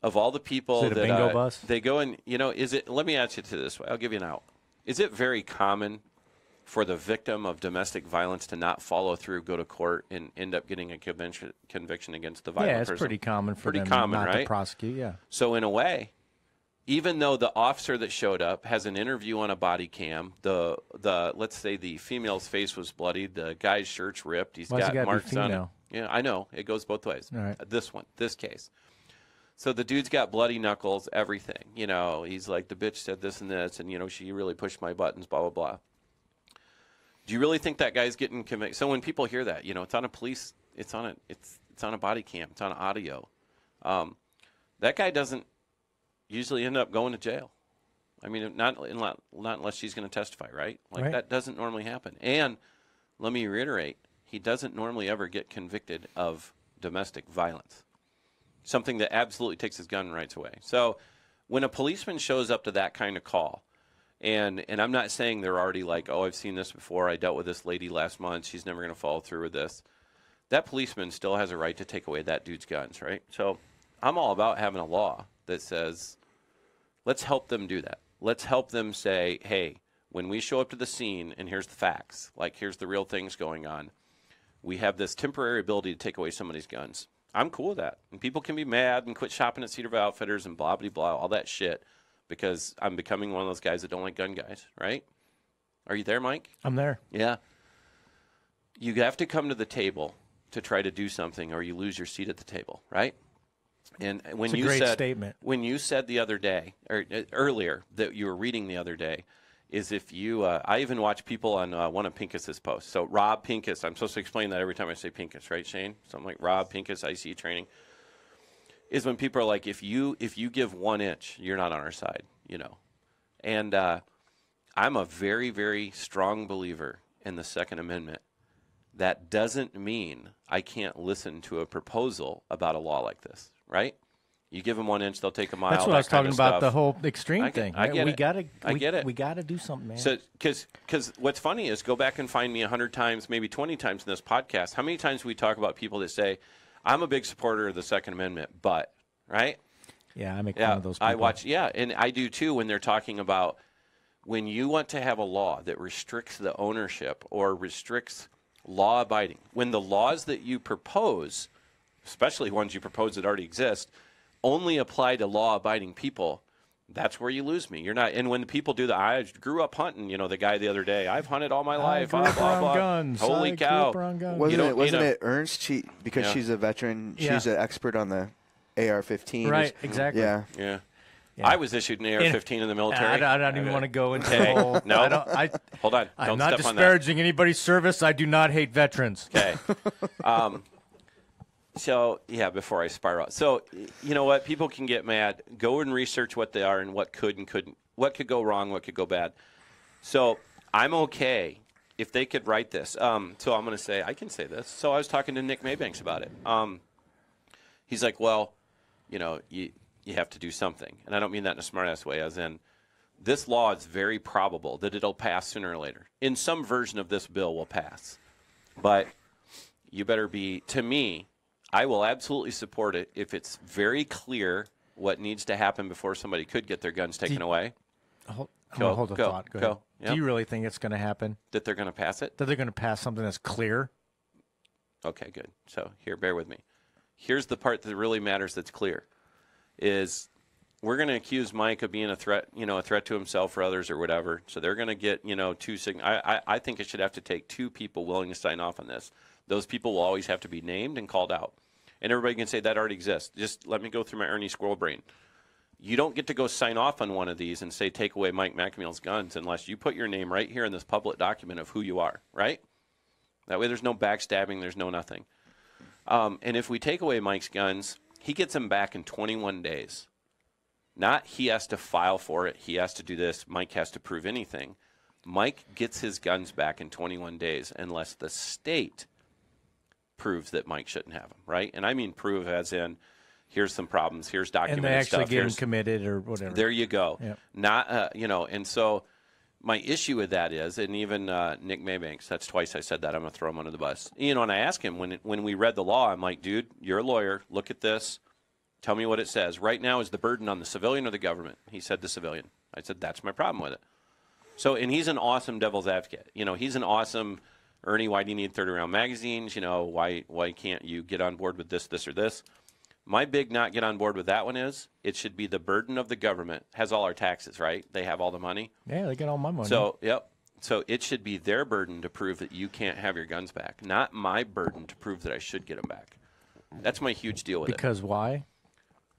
Of all the people is it a bingo bus? They go and, is it, let me ask you to this way. I'll give you an out. Is it very common for the victim of domestic violence to not follow through, go to court, and end up getting a conviction against the violent person? Yeah, it's pretty common for them common, not right? to prosecute, yeah. So in a way, even though the officer that showed up has an interview on a body cam, the let's say the female's face was bloodied, the guy's shirt's ripped, he's Why's it got gotta be marks on it. female? Yeah, I know. It goes both ways. All right. This case. So the dude's got bloody knuckles, everything. He's like, the bitch said this and this, and, she really pushed my buttons, blah, blah, blah. Do you really think that guy's getting convicted? So when people hear that, it's on a police it's on a body cam. It's on audio. That guy doesn't usually end up going to jail. I mean, not unless she's going to testify, right? Like that doesn't normally happen. And let me reiterate, he doesn't normally ever get convicted of domestic violence, something that absolutely takes his gun rights away. So when a policeman shows up to that kind of call, and I'm not saying they're already like, oh, I've seen this before. I dealt with this lady last month. She's never going to follow through with this. That policeman still has a right to take away that dude's guns, right? So I'm all about having a law that says, let's help them do that. Let's help them say, hey, when we show up to the scene and here's the facts, like here's the real things going on, we have this temporary ability to take away somebody's guns. I'm cool with that. And people can be mad and quit shopping at Cedarville Outfitters and blah, blah, blah, all that shit, because I'm becoming one of those guys that don't like gun guys, right? Are you there, Mike? I'm there. Yeah. You have to come to the table to try to do something, or you lose your seat at the table, right? And when It's a great statement. When you said the other day, or earlier, that you were reading the other day, is if you, I even watch people on one of Pincus's posts. So Rob Pincus, I'm supposed to explain that every time I say Pincus, right, Shane? So I'm like, Rob Pincus, IC training, is when people are like, if you give 1 inch, you're not on our side, you know. And I'm a very, very strong believer in the Second Amendment. That doesn't mean I can't listen to a proposal about a law like this, right? You give them 1 inch, they'll take a mile. That's what I was talking about, stuff. the whole extreme thing. I get it. I get it. We got to do something, man. So, because what's funny is, go back and find me 100 times, maybe 20 times in this podcast. How many times we talk about people that say, I'm a big supporter of the Second Amendment, but, right? Yeah, I make fun of those people. I watch, and I do too when they're talking about when you want to have a law that restricts the ownership or restricts law abiding, when the laws that you propose, especially ones you propose that already exist, only apply to law-abiding people, that's where you lose me. You're not. And when people do that, I grew up hunting. You know, the guy the other day, I've hunted all my life. Grew Blah, up blah, around blah. guns. Holy cow! Wasn't it Ernst? Because Yeah. she's a veteran. Yeah. She's an expert on the AR-15. Right, exactly. Yeah. Yeah. Yeah. I was issued an AR-15 in the military. I don't even want to go into Okay. the whole. No. I Hold on. I'm Don't not step on that. disparaging anybody's service. I do not hate veterans. Okay. So, yeah, before I spiral. So, you know what? People can get mad. Go and research what they are and what could and couldn't, what could go wrong, what could go bad. So, I'm okay if they could write this. So, I'm going to say, I can say this. So, I was talking to Nick Maybanks about it. He's like, well, you know, you have to do something. And I don't mean that in a smart-ass way, as in, this law is very probable that it'll pass sooner or later. In some version of this bill will pass. But you better be, to me, I will absolutely support it if it's very clear what needs to happen before somebody could get their guns taken away. Hold Go, the go, thought. Go go. ahead. Yep. Do you really think it's going to happen? That they're going to pass it? That they're going to pass something that's clear? Okay, good. So here, bear with me. Here's the part that really matters that's clear, is we're going to accuse Mike of being a threat, you know, a threat to himself or others or whatever. So they're going to get, you know, I think it should have to take 2 people willing to sign off on this. Those people will always have to be named and called out. And everybody can say that already exists. Just let me go through my Ernie Squirrel brain. You don't get to go sign off on one of these and say take away Mike McAmeel's guns unless you put your name right here in this public document of who you are, right? That way there's no backstabbing, there's no nothing. And if we take away Mike's guns, he gets them back in 21 days. Not he has to file for it, he has to do this, Mike has to prove anything. Mike gets his guns back in 21 days unless the state proves that Mike shouldn't have them, right? And I mean prove as in, here's some problems, here's documented And they actually stuff. get him committed or whatever. There you go. Yep. Not, you know, and so my issue with that is, and even Nick Maybanks, that's twice I said that, I'm going to throw him under the bus. You know, and I asked him when we read the law, I'm like, dude, you're a lawyer, look at this, tell me what it says. Right now, is the burden on the civilian or the government? He said the civilian. I said, that's my problem with it. So, and he's an awesome devil's advocate. You know, he's an awesome, Ernie, why do you need 30-round magazines? You know, why can't you get on board with this, or this? My big not get on board with that one is it should be the burden of the government. Has all our taxes, right? They have all the money. Yeah, they get all my money. So, yep. So it should be their burden to prove that you can't have your guns back, not my burden to prove that I should get them back. That's my huge deal with it. Because why?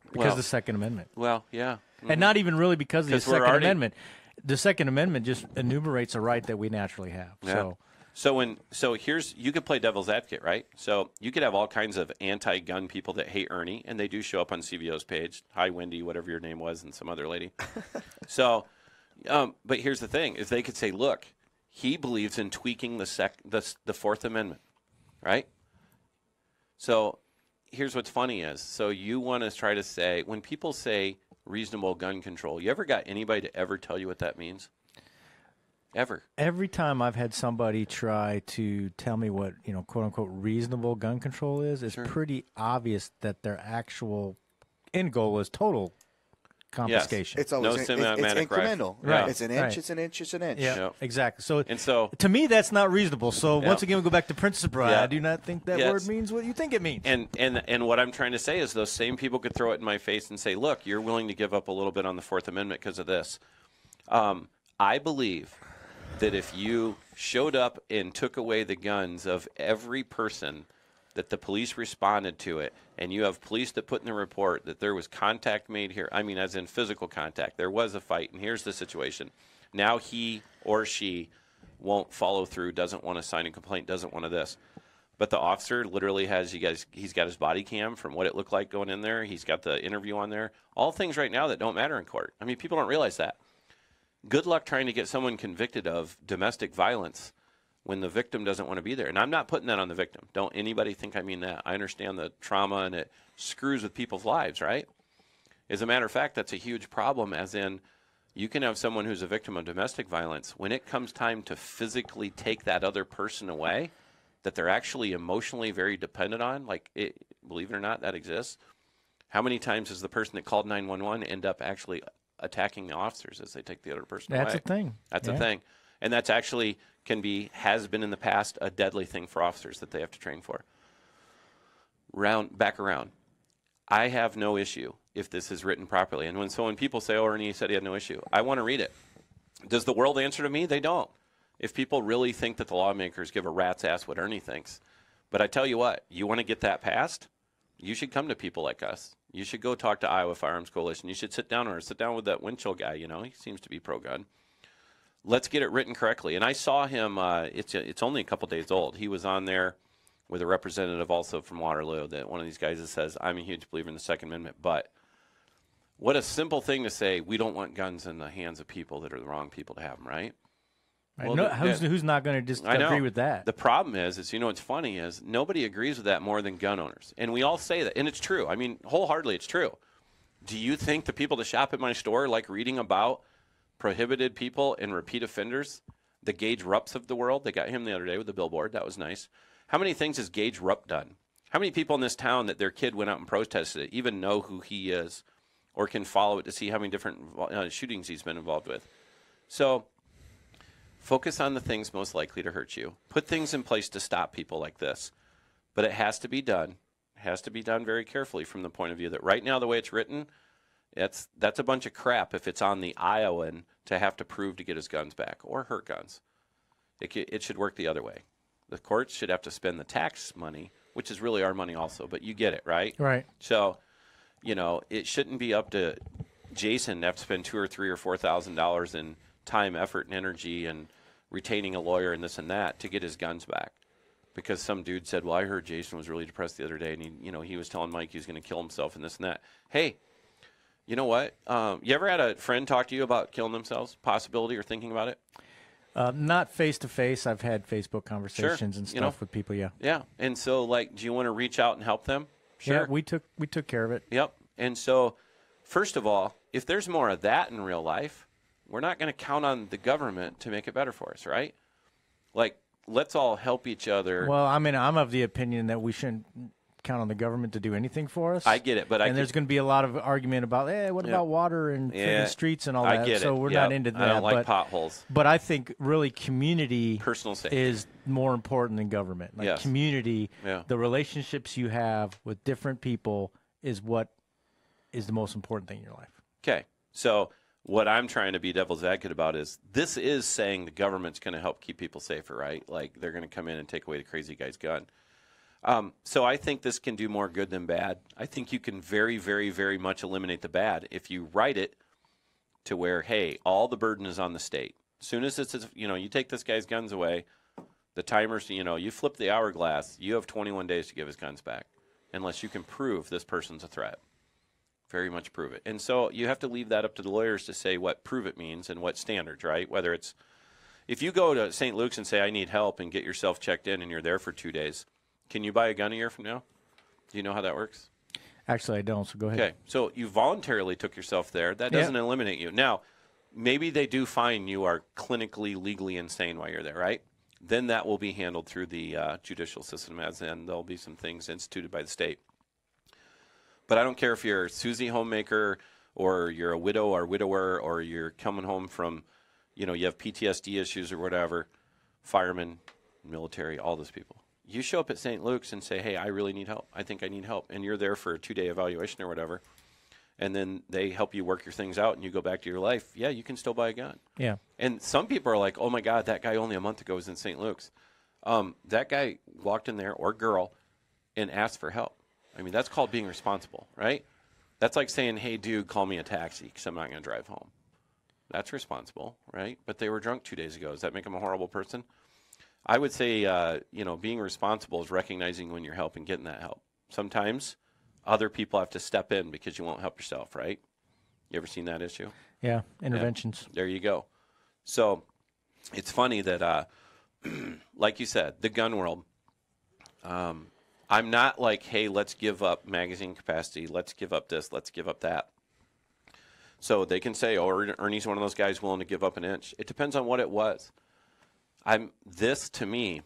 Because Well- of the Second Amendment. Well, yeah. And not even really because of the 'Cause we're Second already- Amendment. The Second Amendment just enumerates a right that we naturally have. Yeah. So here's, you could play devil's advocate, right? So you could have all kinds of anti-gun people that hate Ernie, and they do show up on CVO's page. Hi, Wendy, whatever your name was, and some other lady. So, but here's the thing: is they could say, look, he believes in tweaking the Fourth Amendment, right? So here's what's funny is, so you want to try to say, when people say reasonable gun control, you ever got anybody to ever tell you what that means? Ever? Every time I've had somebody try to tell me what, quote unquote, reasonable gun control is, it's pretty obvious that their actual end goal is total confiscation. It's always No semi-automatic it's incremental. Right. It's an inch, it's an inch, it's an inch. Yeah, Yep. exactly. So, to me, that's not reasonable. So once again, we go back to Princess Bride. Yeah. I do not think that Yes. word means what you think it means. And what I'm trying to say is those same people could throw it in my face and say, look, you're willing to give up a little bit on the Fourth Amendment because of this. I believe that if you showed up and took away the guns of every person, that the police responded to it, and you have police that put in the report that there was contact made here, I mean, as in physical contact, there was a fight, and here's the situation. Now he or she won't follow through, doesn't want to sign a complaint, doesn't want to this. But the officer literally has, he's got his body cam from what it looked like going in there. He's got the interview on there. All things right now that don't matter in court. I mean, people don't realize that. Good luck trying to get someone convicted of domestic violence when the victim doesn't want to be there. And I'm not putting that on the victim. Don't anybody think I mean that. I understand the trauma, and it screws with people's lives, right? As a matter of fact, that's a huge problem, as in you can have someone who's a victim of domestic violence. When it comes time to physically take that other person away, that they're actually emotionally very dependent on, believe it or not, that exists. How many times does the person that called 911 end up actually attacking the officers as they take the other person away? That's a thing. That's a thing. And that's actually has been in the past a deadly thing for officers that they have to train for. Back around. I have no issue if this is written properly. And when people say, oh, Ernie said he had no issue, I want to read it. Does the world answer to me? They don't. If people really think that the lawmakers give a rat's ass what Ernie thinks. But I tell you what, you want to get that passed? You should come to people like us. You should go talk to Iowa Firearms Coalition. You should sit down with that Winchell guy. He seems to be pro-gun. Let's get it written correctly. And I saw him, it's only a couple days old. He was on there with a representative also from Waterloo, that one of these guys that says, I'm a huge believer in the Second Amendment. But what a simple thing to say, we don't want guns in the hands of people that are the wrong people to have them, right? Well, who's not going to just agree with that? The problem is what's funny is nobody agrees with that more than gun owners. And we all say that. And it's true. I mean, wholeheartedly, it's true. Do you think the people that shop at my store like reading about prohibited people and repeat offenders? The Gage Rupps of the world. They got him the other day with the billboard. That was nice. How many things has Gage Rupp done? How many people in this town that their kid went out and protested it even know who he is or can follow it to see how many different shootings he's been involved with? So focus on the things most likely to hurt you. Put things in place to stop people like this. But it has to be done. It has to be done very carefully from the point of view that right now, the way it's written, that's a bunch of crap if it's on the Iowan to have to prove to get his guns back or her guns. It should work the other way. The courts should have to spend the tax money, which is really our money also, but you get it, right? Right. So, it shouldn't be up to Jason to have to spend $2,000 or $3,000 or $4,000 in time, effort, and energy and retaining a lawyer and this and that to get his guns back. Because some dude said, well, I heard Jason was really depressed the other day, and he was telling Mike he was going to kill himself and this and that. Hey, you know what? You ever had a friend talk to you about killing themselves, possibility, or thinking about it? Not face-to-face. I've had Facebook conversations and stuff with people, yeah. Yeah, and so, do you want to reach out and help them? Sure. Yeah, we took care of it. Yep, and so, first of all, if there's more of that in real life, we're not going to count on the government to make it better for us, right? Let's all help each other. Well, I mean, I'm of the opinion that we shouldn't count on the government to do anything for us. I get it, but there's going to be a lot of argument about, what about water and streets and all that? I get it. So we're not into that. I don't like potholes. But I think really community personal safety is more important than government. Community, the relationships you have with different people is what is the most important thing in your life. Okay, so what I'm trying to be devil's advocate about is this is saying the government's going to help keep people safer, right? They're going to come in and take away the crazy guy's gun. So I think this can do more good than bad. I think you can very, very, very much eliminate the bad if you write it to where, hey, all the burden is on the state. As soon as it's, you take this guy's guns away, The timers, you flip the hourglass, you have 21 days to give his guns back unless you can prove this person's a threat. Very much prove it. And so you have to leave that up to the lawyers to say what prove it means and what standards, right? Whether it's, if you go to St. Luke's and say, I need help, and get yourself checked in and you're there for 2 days, can you buy a gun a year from now? Do you know how that works? Actually, I don't, so go ahead. Okay, so you voluntarily took yourself there. That doesn't eliminate you. Now, maybe they do find you are clinically, legally insane while you're there, right? Then that will be handled through the judicial system, as in there'll be some things instituted by the state. But I don't care if you're Susie homemaker or you're a widow or widower or you're coming home from, you have PTSD issues or whatever, firemen, military, all those people. You show up at St. Luke's and say, hey, I really need help. I think I need help. And you're there for a 2-day evaluation or whatever. And then they help you work your things out and you go back to your life. Yeah, you can still buy a gun. Yeah. And some people are like, oh, my God, that guy only a month ago was in St. Luke's. That guy walked in there, or girl, and asked for help. I mean, that's called being responsible, right? That's like saying, hey, dude, call me a taxi because I'm not going to drive home. That's responsible, right? But they were drunk 2 days ago. Does that make them a horrible person? I would say, being responsible is recognizing when you're helping, getting that help. Sometimes other people have to step in because you won't help yourself, right? You ever seen that issue? Yeah, interventions. Yeah, there you go. So it's funny that, like you said, the gun world, I'm not like, hey, let's give up magazine capacity. Let's give up this. Let's give up that. So they can say, oh, Ernie's one of those guys willing to give up an inch. It depends on what it was. This, to me,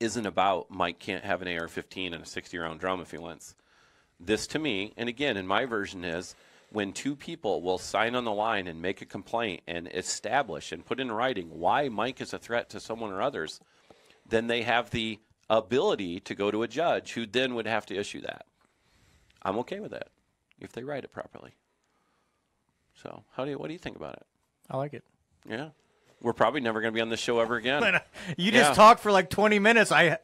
isn't about Mike can't have an AR-15 and a 60-round drum if he wants. This, to me, and again, in my version is when two people will sign on the line and make a complaint and establish and put in writing why Mike is a threat to someone or others, then they have the ability to go to a judge who then would have to issue that. I'm okay with that if they write it properly. So what do you think about it? I like it. Yeah. We're probably never going to be on this show ever again. You just talked for like 20 minutes. I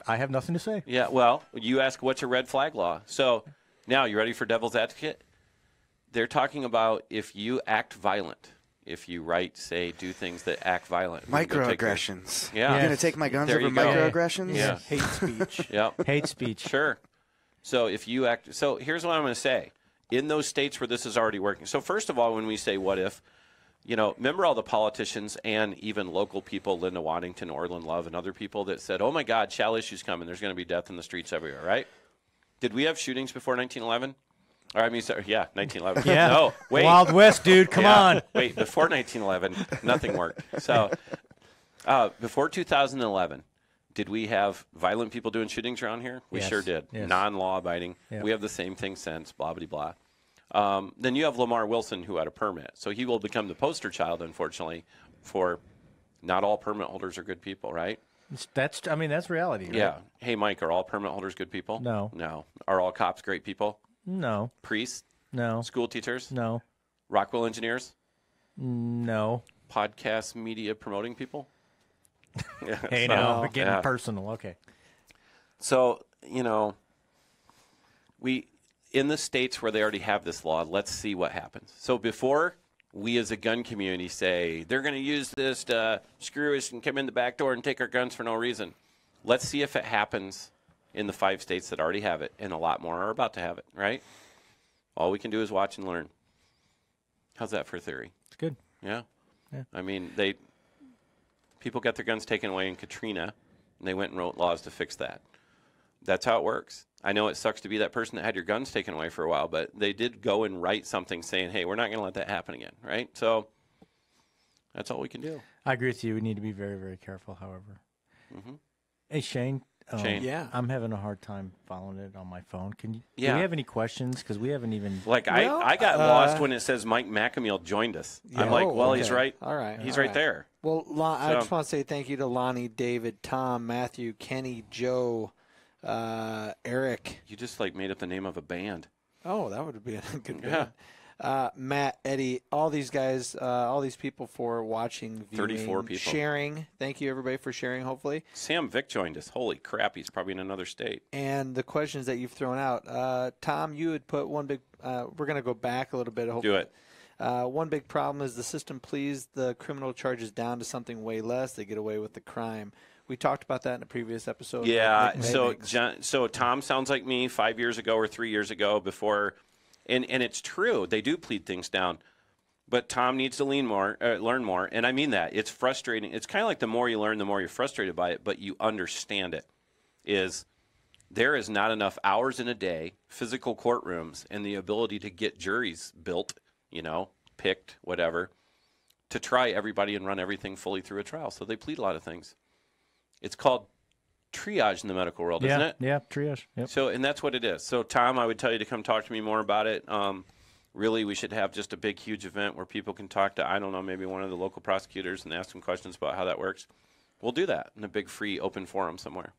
have nothing to say. Yeah, well, you ask what's a red flag law. So now you ready for devil's advocate? They're talking about if you act violent, if you do things that act violent. Microaggressions. Yeah. You're going to take my guns over microaggressions? Yeah. Hate speech. Yep. Hate speech. Sure. So if you act – so here's what I'm going to say. In those states where this is already working. So first of all, when we say what if, remember all the politicians and even local people, Linda Waddington, Orland Love, and other people that said, oh, my God, shall issues coming. There's going to be death in the streets everywhere, right? Did we have shootings before 1911? Or, 1911. Yeah. No, wait. Wild West, dude. Come on. Wait, before 1911, nothing worked. So before 2011, did we have violent people doing shootings around here? We Yes. sure did. Yes. Non-law abiding. Yeah. We have the same thing since, blah, blah, blah. Then you have Lamar Wilson, who had a permit. So he will become the poster child, unfortunately, for not all permit holders are good people, right? That's reality. Right? Yeah. Hey, Mike, are all permit holders good people? No. No. Are all cops great people? No. Priests? No. School teachers? No. Rockwell engineers? No. Podcast media promoting people? Yeah, Hey, so, now we're getting yeah. personal. Okay. So, in the states where they already have this law, let's see what happens. So before we as a gun community say they're going to use this to screw us and come in the back door and take our guns for no reason, let's see if it happens in the 5 states that already have it, and a lot more are about to have it, right? All we can do is watch and learn. How's that for theory? It's good. Yeah. Yeah. I mean, people got their guns taken away in Katrina, and they went and wrote laws to fix that. That's how it works. I know it sucks to be that person that had your guns taken away for a while, but they did go and write something saying, hey, we're not going to let that happen again, right? So that's all we can do. I agree with you. We need to be very, very careful, however. Mm-hmm. Hey, Shane. Shane. Yeah. I'm having a hard time following it on my phone. Do Yeah. we have any questions? Because we haven't even. I got lost when it says Mike McAmeal joined us. Yeah. I'm like, well, he's Okay. right. All right. He's all right there. Well, I So- just want to say thank you to Lonnie, David, Tom, Matthew, Kenny, Joe, Eric. You just made up the name of a band. Oh, that would be a good Yeah. band. Matt, Eddie, all these guys, all these people for watching, viewing, 34 people. sharing. Thank you, everybody, for sharing, hopefully. Sam Vick joined us. Holy crap, he's probably in another state. And the questions that you've thrown out. Tom, you had put one big we're going to go back a little bit. Do it. One big problem is the system pleased the criminal charges down to something way less. They get away with the crime. We talked about that in a previous episode. Yeah. Nick So Maybanks. so Tom sounds like me 5 years ago or 3 years ago before, and it's true. They do plead things down, but Tom needs to learn more. And I mean that. It's frustrating. It's kind of like the more you learn, the more you're frustrated by it, but you understand it. There is not enough hours in a day, physical courtrooms, and the ability to get juries built, picked, whatever, to try everybody and run everything fully through a trial. So they plead a lot of things. It's called triage in the medical world, isn't it? Yeah, triage. Yep. So, and that's what it is. So, Tom, I would tell you to come talk to me more about it. Really, we should have just a big, huge event where people can talk to, I don't know, maybe one of the local prosecutors and ask them questions about how that works. We'll do that in a big, free, open forum somewhere.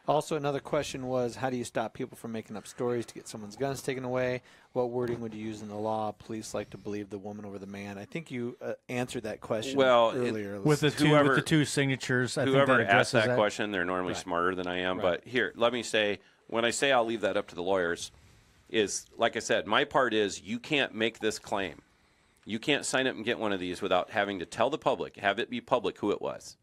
Also, another question was, how do you stop people from making up stories to get someone's guns taken away? What wording would you use in the law? Police like to believe the woman over the man. I think you answered that question earlier. With the two signatures, I think whoever that asked addresses that question, they're normally smarter than I am. Right. But here, let me say, when I say I'll leave that up to the lawyers, is, like I said, my part is you can't make this claim. You can't sign up and get one of these without having to tell the public, have it be public who it was.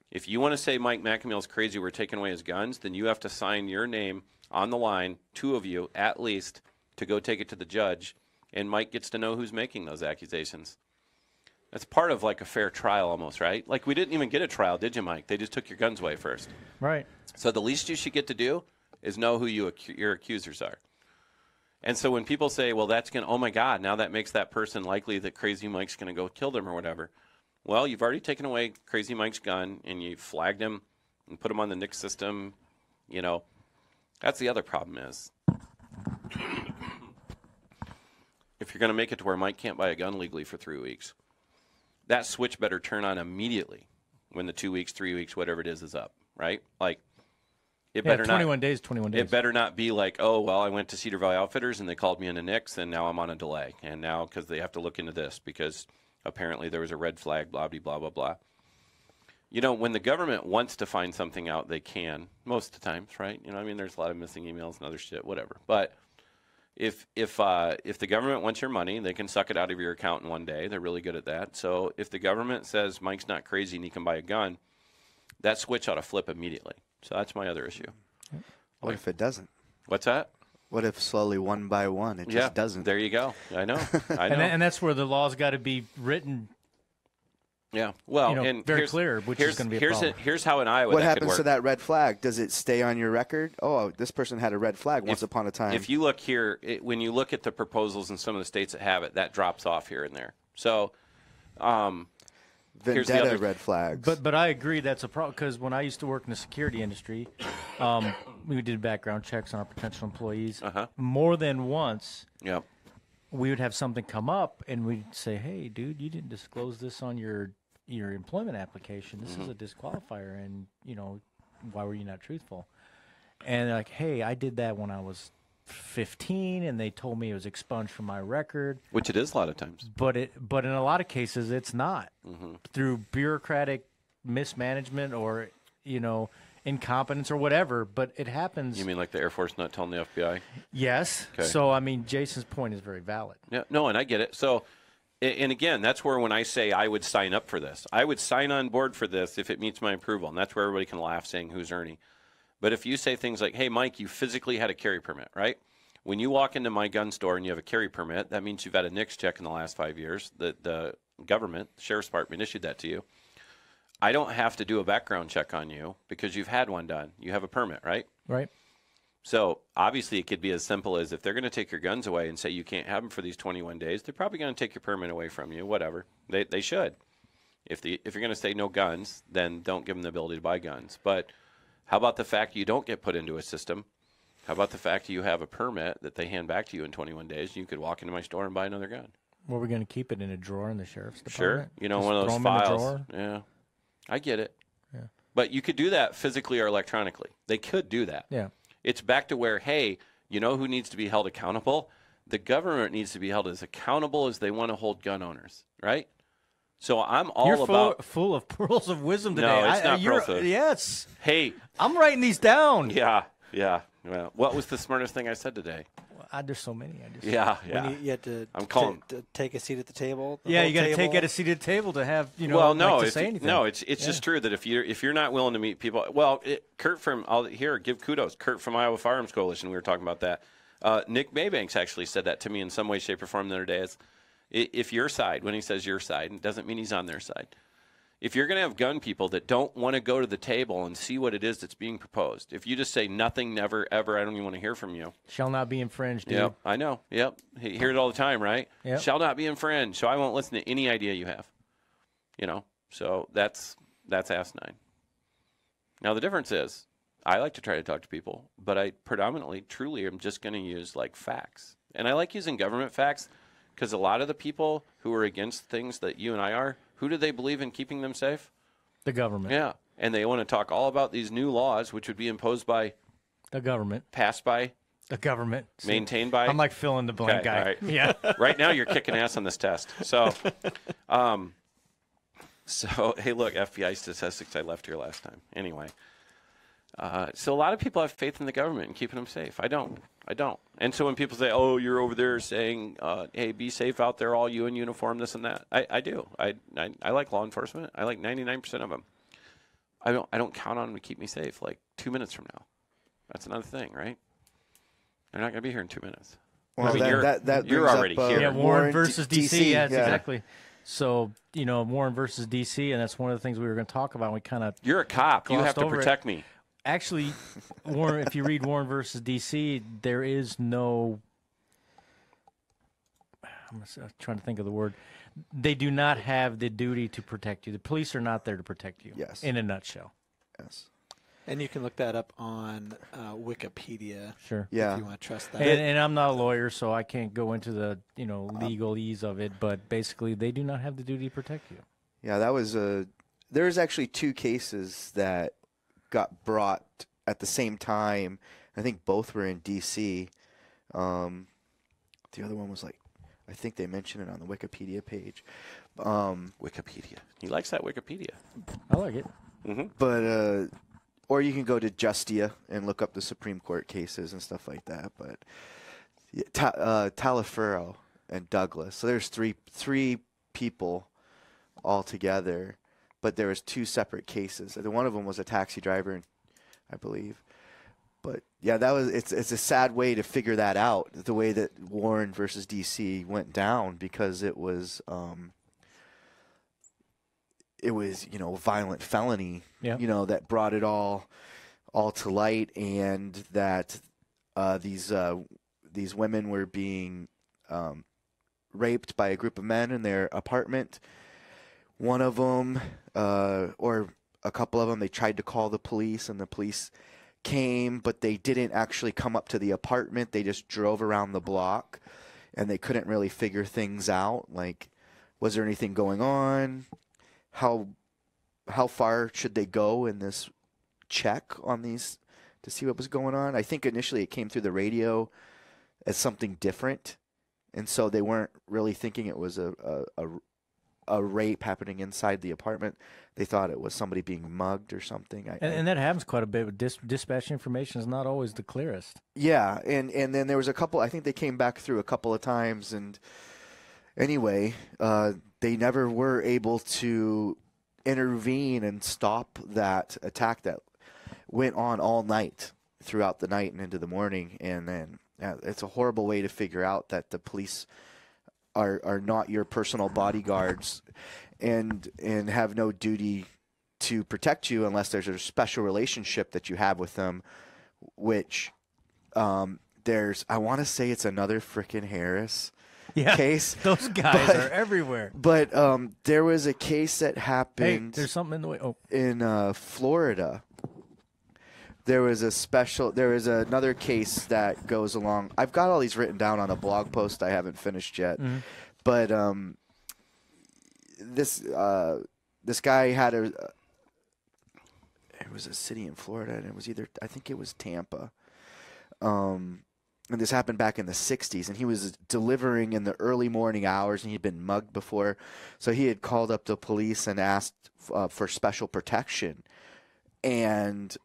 If you want to say Mike McAmeel's crazy, we're taking away his guns, then you have to sign your name on the line, 2 of you at least, to go take it to the judge, and Mike gets to know who's making those accusations. That's part of like a fair trial almost, right? Like we didn't even get a trial, did you, Mike? They just took your guns away first. Right. So the least you should get to do is know who your accusers are. And so when people say, well, that's going to, oh my God, now that makes that person likely that Crazy Mike's going to go kill them or whatever. Well, you've already taken away Crazy Mike's gun, and you flagged him and put him on the NICS system. That's the other problem is if you're going to make it to where Mike can't buy a gun legally for 3 weeks, that switch better turn on immediately when the 2 weeks, 3 weeks, whatever it is up, right? Like, it better 21 days, 21 days. It better not be like, oh, well, I went to Cedar Valley Outfitters, and they called me into NICS, and now I'm on a delay. And now because they have to look into this because apparently there was a red flag, blah, blah, blah, blah. When the government wants to find something out, they can, most of the times, right? There's a lot of missing emails and other shit, whatever. But if the government wants your money, they can suck it out of your account in one day. They're really good at that. So if the government says Mike's not crazy and he can buy a gun, that switch ought to flip immediately. So that's my other issue. What if it doesn't? What's that? What if slowly, one by one, it just doesn't? There you go. I know. And that's where the law's got to be written. Yeah. Well, and very clear, which is going to be a problem. Here's how in Iowa what that happens could work. to that red flag? Does it stay on your record? Oh, this person had a red flag once upon a time. If you look here, when you look at the proposals in some of the states that have it, that drops off here and there. So, vendetta red flags. But I agree that's a problem because when I used to work in the security industry, we did background checks on our potential employees. More than once, we would have something come up and we'd say, hey, dude, you didn't disclose this on your employment application. This is a disqualifier, and, why were you not truthful? And they're like, hey, I did that when I was 15, and they told me it was expunged from my record. Which it is a lot of times. But in a lot of cases, it's not. Through bureaucratic mismanagement or, incompetence or whatever, but it happens. You mean like the Air Force not telling the FBI? Yes. Okay. So, Jason's point is very valid. Yeah. No, and I get it. So, and again, that's where when I say I would sign up for this, I would sign on board for this if it meets my approval, and that's where everybody can laugh saying who's Ernie. But if you say things like, hey, Mike, you physically had a carry permit, right? When you walk into my gun store and you have a carry permit, that means you've had a NICS check in the last 5 years. The government, the Sheriff's Department, issued that to you. I don't have to do a background check on you because you've had one done. You have a permit, right? Right. So obviously it could be as simple as if they're going to take your guns away and say you can't have them for these 21 days, they're probably going to take your permit away from you, whatever. They should. If you're going to say no guns, then don't give them the ability to buy guns. But how about the fact you don't get put into a system? How about the fact you have a permit that they hand back to you in 21 days? You could walk into my store and buy another gun. Well, we're going to keep it in a drawer in the Sheriff's Sure. Department? One of those files. Yeah. I get it. Yeah. But you could do that physically or electronically. They could do that. Yeah. It's back to where, hey, you know who needs to be held accountable? The government needs to be held as accountable as they want to hold gun owners, right? So I'm all You're about... full of pearls of wisdom today. No, it's not pearls of... Yes. Hey. I'm writing these down. Yeah. Well, what was the smartest thing I said today? There's so many. I just Yeah. When you had to, I'm calling. to take a seat at the table. Yeah, you got to table. take at a seated table to have Well, no, to say anything. no, it's just true that if you're not willing to meet people, well, Kurt from give kudos. Kurt from Iowa Firearms Coalition. We were talking about that. Nick Maybanks actually said that to me in some way, shape, or form the other day. If your side, when he says your side, it doesn't mean he's on their side. If you're going to have gun people that don't want to go to the table and see what it is that's being proposed, if you just say nothing, never, ever, I don't even want to hear from you. Shall not be infringed, dude. Yep, I know. Yep. You hear it all the time, right? Yep. Shall not be infringed. So I won't listen to any idea you have. So that's asinine. Now, the difference is I like to try to talk to people, but I predominantly, truly am just going to use, facts. And I like using government facts because a lot of the people who are against things that you and I are, who do they believe in keeping them safe? The government. Yeah. And they want to talk all about these new laws, which would be imposed by, The government. passed by, The government. maintained by. I'm like fill in the blank Okay, guy. all right. Yeah. Right now, you're kicking ass on this test. So, hey, look, FBI statistics I left here last time. Anyway, so a lot of people have faith in the government and keeping them safe. I don't. And so when people say, "Oh, you're over there saying, hey, be safe out there, all you in uniform, this and that," I do. I like law enforcement. I like 99% of them. I don't count on them to keep me safe. 2 minutes from now, that's another thing, right? They're not going to be here in 2 minutes. Well, that you're brings already up, here. Yeah, Warren versus DC. Yeah, Exactly. So, Warren versus DC, and that's one of the things we were going to talk about. We kind of You're a cop. You have to glossed over it. protect me. Actually, Warren, if you read Warren versus DC, there is no. I'm trying to think of the word. They do not have the duty to protect you. The police are not there to protect you. Yes. In a nutshell. Yes. And you can look that up on Wikipedia. Sure. Yeah. If you want to trust that. And I'm not a lawyer, so I can't go into the legalese of it. But basically, they do not have the duty to protect you. Yeah, that was there's actually two cases that got brought at the same time. I think both were in D.C. The other one was I think they mentioned it on the Wikipedia page. Wikipedia. He likes that Wikipedia. I like it. Mm-hmm. But or you can go to Justia and look up the Supreme Court cases and stuff like that. But Taliaferro and Douglas. So there's three people all together, but there was two separate cases. And one of them was a taxi driver, I believe. But yeah, it's a sad way to figure that out. The way that Warren versus DC went down, because it was a violent felony, Yeah. that brought it all to light, and that these women were being raped by a group of men in their apartment. One of them, or a couple of them, they tried to call the police, and the police came, but they didn't actually come up to the apartment. They just drove around the block, and they couldn't really figure things out. Was there anything going on? How far should they go in this check on these to see what was going on? I think initially it came through the radio as something different, and so they weren't really thinking it was a rape happening inside the apartment. They thought it was somebody being mugged or something. And that happens quite a bit. Dispatch information is not always the clearest. Yeah, and then there was a couple. I think they came back through a couple of times, and anyway, they never were able to intervene and stop that attack that went on all night, throughout the night and into the morning. And then it's a horrible way to figure out that the police are not your personal bodyguards and have no duty to protect you unless there's a special relationship that you have with them, which I want to say it's another frickin' Harris case. Those guys are everywhere. But there was a case that happened. Hey, there's something in the way. Oh. In Florida. There was another case that goes along. I've got all these written down on a blog post I haven't finished yet. Mm-hmm. But this guy had it was a city in Florida, and it was I think it was Tampa. And this happened back in the 60s, and he was delivering in the early morning hours, and he'd been mugged before. So he had called up the police and asked for special protection. And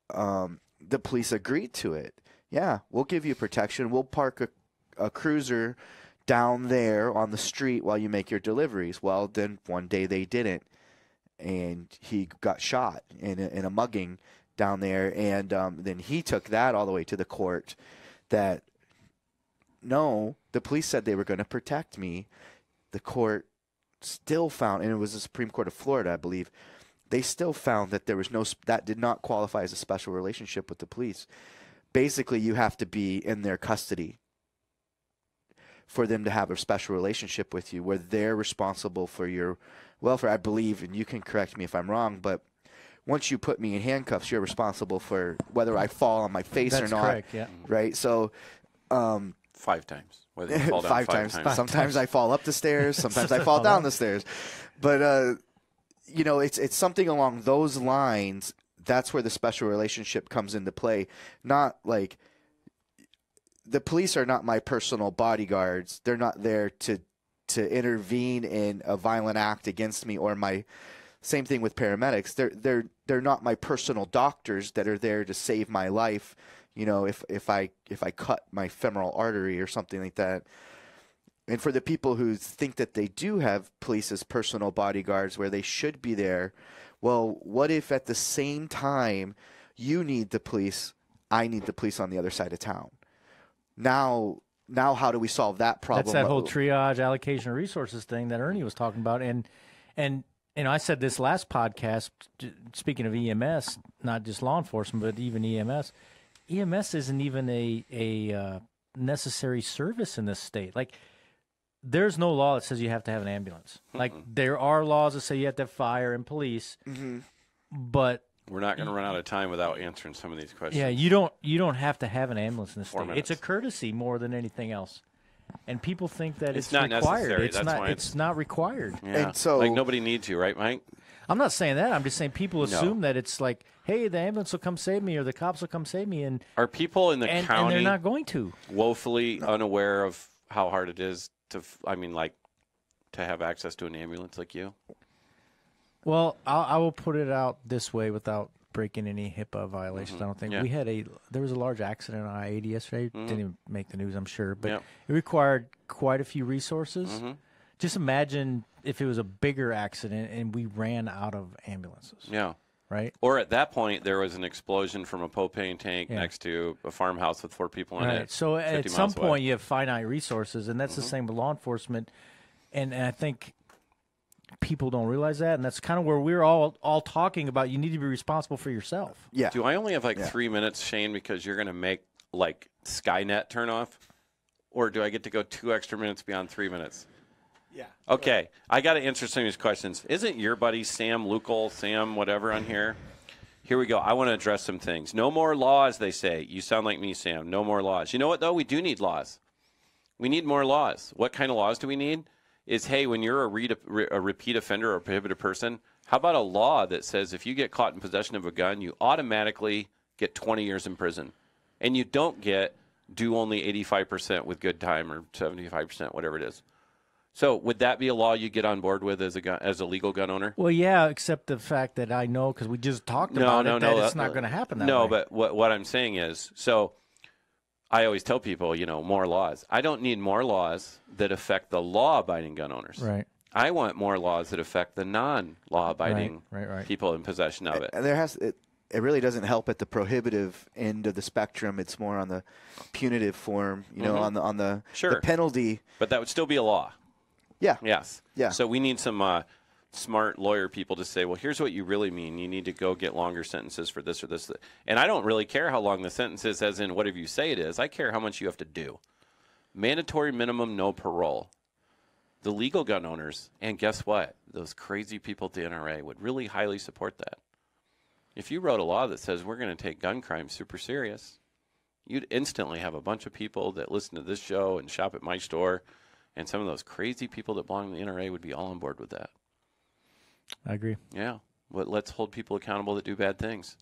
the police agreed to it. yeah, we'll give you protection. We'll park a cruiser down there on the street while you make your deliveries. Well, then one day they didn't, and he got shot in a mugging down there, and then he took that all the way to the court that, no, the police said they were going to protect me. The court still found, and it was the Supreme Court of Florida, I believe, they still found that there was that did not qualify as a special relationship with the police. Basically, you have to be in their custody for them to have a special relationship with you, where they're responsible for your welfare, I believe, and you can correct me if I'm wrong, but once you put me in handcuffs, you're responsible for whether I fall on my face or not. That's correct, yeah. Right? So 5 times. Whether you fall down five times. Sometimes I fall up the stairs. Sometimes I fall down the stairs. But, you know, it's something along those lines. That's where the special relationship comes into play. Not like the police are not my personal bodyguards. They're not there to intervene in a violent act against me, or my same thing with paramedics. They're not my personal doctors that are there to save my life. You know, if I cut my femoral artery or something like that. And for the people who think that they do have police as personal bodyguards where they should be there, well, what if at the same time you need the police, I need the police on the other side of town? Now how do we solve that problem? That's that whole triage, allocation of resources thing that Ernie was talking about. And you know, I said this last podcast, speaking of EMS, not just law enforcement, but even EMS. EMS isn't even a necessary service in this state. Like, there's no law that says you have to have an ambulance. Mm-hmm. Like, there are laws that say you have to have fire and police, but we're not going to run out of time without answering some of these questions. Yeah, you don't have to have an ambulance in this state. It's a courtesy more than anything else. And people think that it's not required. necessary. It's not required. Yeah. And so, like, nobody needs you, right, Mike? I'm not saying that. I'm just saying people assume that it's like, hey, the ambulance will come save me or the cops will come save me. And are people in the county and they're not going to. Woefully unaware of how hard it is to have access to an ambulance like you? Well, I will put it out this way without breaking any HIPAA violations. I don't think there was a large accident on I-80 yesterday. Didn't even make the news, I'm sure, but it required quite a few resources. Just imagine if it was a bigger accident and we ran out of ambulances. Yeah. Right? Or at that point, there was an explosion from a propane tank next to a farmhouse with 4 people in it. So at some point, you have finite resources, and that's the same with law enforcement. And I think people don't realize that, and that's kind of where we're all talking about. You need to be responsible for yourself. Yeah. Do I only have 3 minutes, Shane, because you're going to make like Skynet turn off? Or do I get to go 2 extra minutes beyond 3 minutes? Yeah. Okay. I got to answer some of these questions. Isn't your buddy Sam Lukol, Sam whatever on here? Here we go. I want to address some things. No more laws, they say. You sound like me, Sam. No more laws. You know what, though? We do need laws. We need more laws. What kind of laws do we need? Is, hey, when you're a repeat offender or a prohibited person, how about a law that says if you get caught in possession of a gun, you automatically get 20 years in prison, and you don't do only 85% with good time or 75%, whatever it is. So would that be a law you get on board with as a legal gun owner? Well, yeah, except the fact that I know, because we just talked about it, that it's not going to happen that way. No, but what I'm saying is, so I always tell people, more laws. I don't need more laws that affect the law-abiding gun owners. Right. I want more laws that affect the non-law-abiding people in possession of it. And it really doesn't help at the prohibitive end of the spectrum. It's more on the punitive form, on the penalty. But that would still be a law. Yeah. Yes. Yeah. So we need some smart lawyer people to say, well, here's what you really mean. You need to go get longer sentences for this or this. And I don't really care how long the sentence is, as in whatever you say it is. I care how much you have to do. Mandatory minimum, no parole. The legal gun owners, and guess what? Those crazy people at the NRA would really highly support that. If you wrote a law that says we're going to take gun crime super serious, you'd instantly have a bunch of people that listen to this show and shop at my store. And some of those crazy people that belong to the NRA would be all on board with that. I agree. Yeah. Well, let's hold people accountable that do bad things.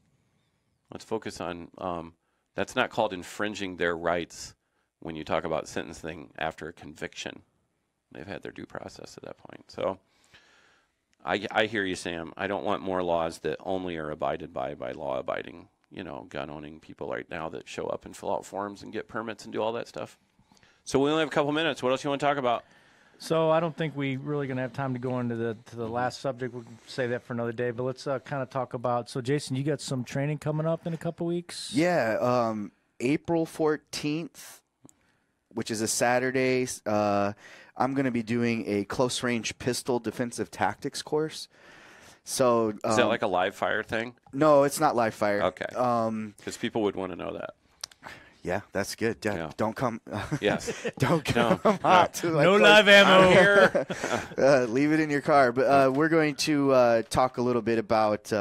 Let's focus on that's not called infringing their rights when you talk about sentencing after a conviction. They've had their due process at that point. So I hear you, Sam. I don't want more laws that only are abided by law-abiding gun-owning people right now that show up and fill out forms and get permits and do all that stuff. So we only have a couple minutes. What else you want to talk about? So I don't think we really going to have time to go into the last subject. We'll save that for another day. But let's kind of talk about. So Jason, you got some training coming up in a couple weeks. Yeah, April 14th, which is a Saturday. I'm going to be doing a close-range pistol defensive tactics course. So is that like a live fire thing? No, it's not live fire. Okay. Because people would want to know that. Yeah, that's good. Yeah. Don't come. Yes. Don't come out. No live ammo here. Leave it in your car. But we're going to talk a little bit about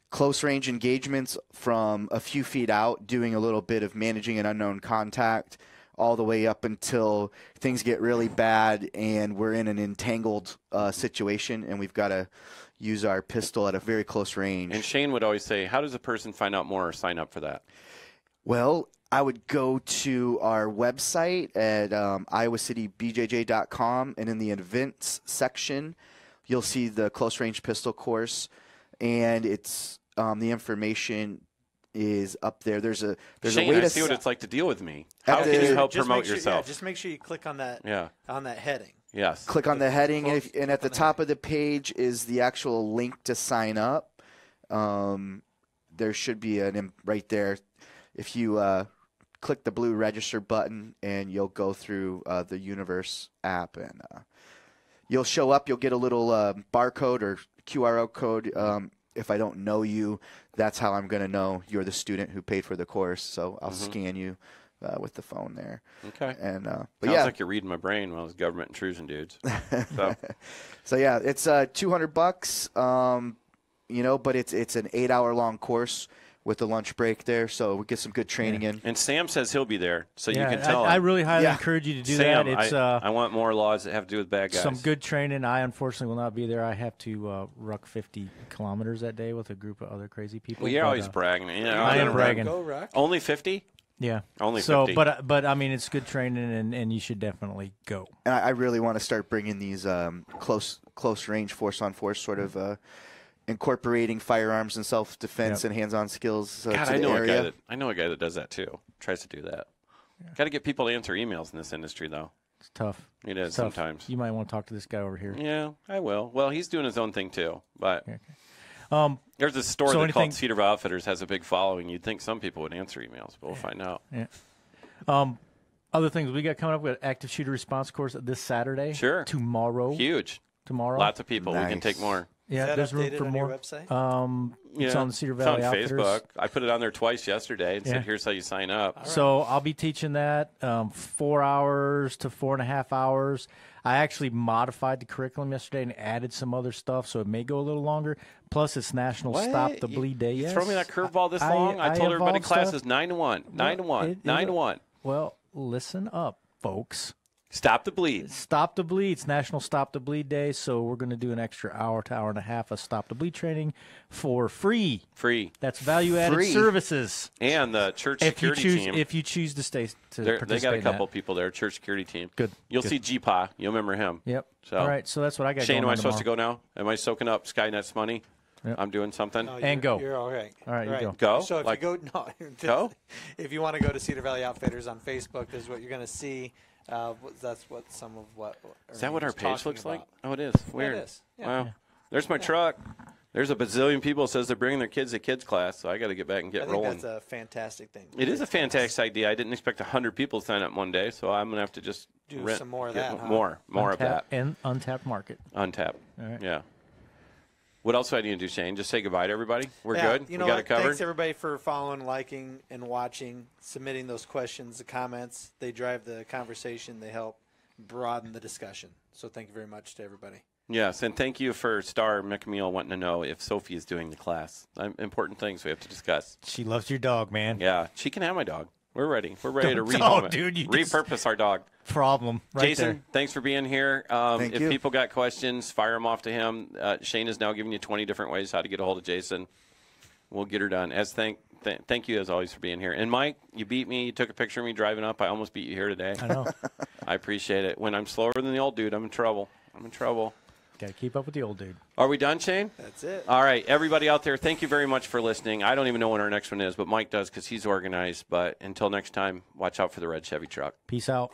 close range engagements from a few feet out, doing a little bit of managing an unknown contact, all the way up until things get really bad and we're in an entangled situation and we've got to use our pistol at a very close range. And Shane would always say, how does a person find out more or sign up for that? Well, I would go to our website at iowacitybjj.com, and in the events section, you'll see the close range pistol course, and it's the information is up there. There's a Shane, way to see what it's like to deal with me. How can you help promote yourself? Yeah, just make sure you click on that. On that heading. Yes. Click on the heading, and at the top of the page is the actual link to sign up. There should be right there. If you click the blue register button, and you'll go through the Universe app, and you'll show up. You'll get a little barcode or QR code. If I don't know you, that's how I'm going to know you're the student who paid for the course. So I'll scan you with the phone there. Okay. And Sounds yeah, like you're reading my brain when I was government intrusion dudes. So yeah, it's $200. But it's an 8-hour long course with the lunch break there, so we get some good training in. And Sam says he'll be there, so you can tell him. I really highly encourage you to do Sam, that. It's I want more laws that have to do with bad guys. some good training. I unfortunately will not be there. I have to ruck 50 kilometers that day with a group of other crazy people. Well, you're always bragging. I am bragging. Go Rock. Only 50? Yeah. Only 50. But I mean, it's good training, and you should definitely go. And I really want to start bringing these close range force on force sort of incorporating firearms and self-defense and hands-on skills God, to the area. I know a guy that does that too. Tries to do that. Got to get people to answer emails in this industry, though. It's tough. It is sometimes. You might want to talk to this guy over here. Yeah, I will. Well, he's doing his own thing too. But there's a store called Cedarville Outfitters has a big following. You'd think some people would answer emails, but we'll find out. Yeah. Other things we got coming up, we got active shooter response course this Saturday. Sure. Tomorrow. Huge. Tomorrow. Lots of people. Nice. We can take more. Yeah, there's room for more. On your website? It's on the Cedar Valley It's on Outfitters. Facebook. I put it on there twice yesterday and said, here's how you sign up. Right. So I'll be teaching that 4 hours to 4.5 hours. I actually modified the curriculum yesterday and added some other stuff, so it may go a little longer. Plus, it's National Stop the Bleed Day. You Yes. throw me that curveball this long? I told everybody class is 9 to 1. 9 to 1. 9 to 1. Well, listen up, folks. Stop the bleed. Stop the Bleed. It's National Stop the Bleed Day, so we're going to do an extra hour to hour and a half of Stop the Bleed training for free. Free. That's value-added Free. services. And the church security team. If you choose to stay to participate They got a in couple that. people there, church security team. Good. You'll Good. see G-Pa. You'll remember him. Yep. So, all right, so that's what I got Shane, going am I on supposed to tomorrow. go now? Am I soaking up Skynet's money? Yep. I'm doing something? No, And go. You're all right. All right, you go. Go? So if Like- you go, Go? If you want to go to Cedar Valley Outfitters on Facebook, this is what you're going to see. That's what some of what. Is that what our Ernie's page talking looks like? about. Oh, it is. Weird. it is. Yeah. Wow. There's my truck. There's a bazillion people says they're bringing their kids to kids class, so I got to get back and I get think rolling. that's a fantastic thing. It is a fantastic idea. I didn't expect 100 people to sign up one day, so I'm going to have to just Do rent, some more of get that, huh? More of that. And untapped market. Untap. All right. Yeah. What else do I need to do, Shane? Just say goodbye to everybody? We're Yeah, good? You we know got what? it covered? Thanks everybody for following, liking, and watching, submitting those questions, the comments. They drive the conversation. They help broaden the discussion. So thank you very much to everybody. Yes, and thank you for Star McMeal wanting to know if Sophie is doing the class. Important things we have to discuss. She loves your dog, man. Yeah, she can have my dog. We're ready. We're ready to Don't- rehome oh, it. dude, you repurpose our dog. Problem. Right Jason, there. thanks for being here. Thank if you. people got questions, fire them off to him. Shane is now giving you 20 different ways how to get a hold of Jason. We'll get her done. Thank you, as always, for being here. And, Mike, you beat me. You took a picture of me driving up. I almost beat you here today. I know. I appreciate it. When I'm slower than the old dude, I'm in trouble. Got to keep up with the old dude. Are we done, Shane? That's it. All right, everybody out there, thank you very much for listening. I don't even know when our next one is, but Mike does because he's organized. But until next time, watch out for the red Chevy truck. Peace out.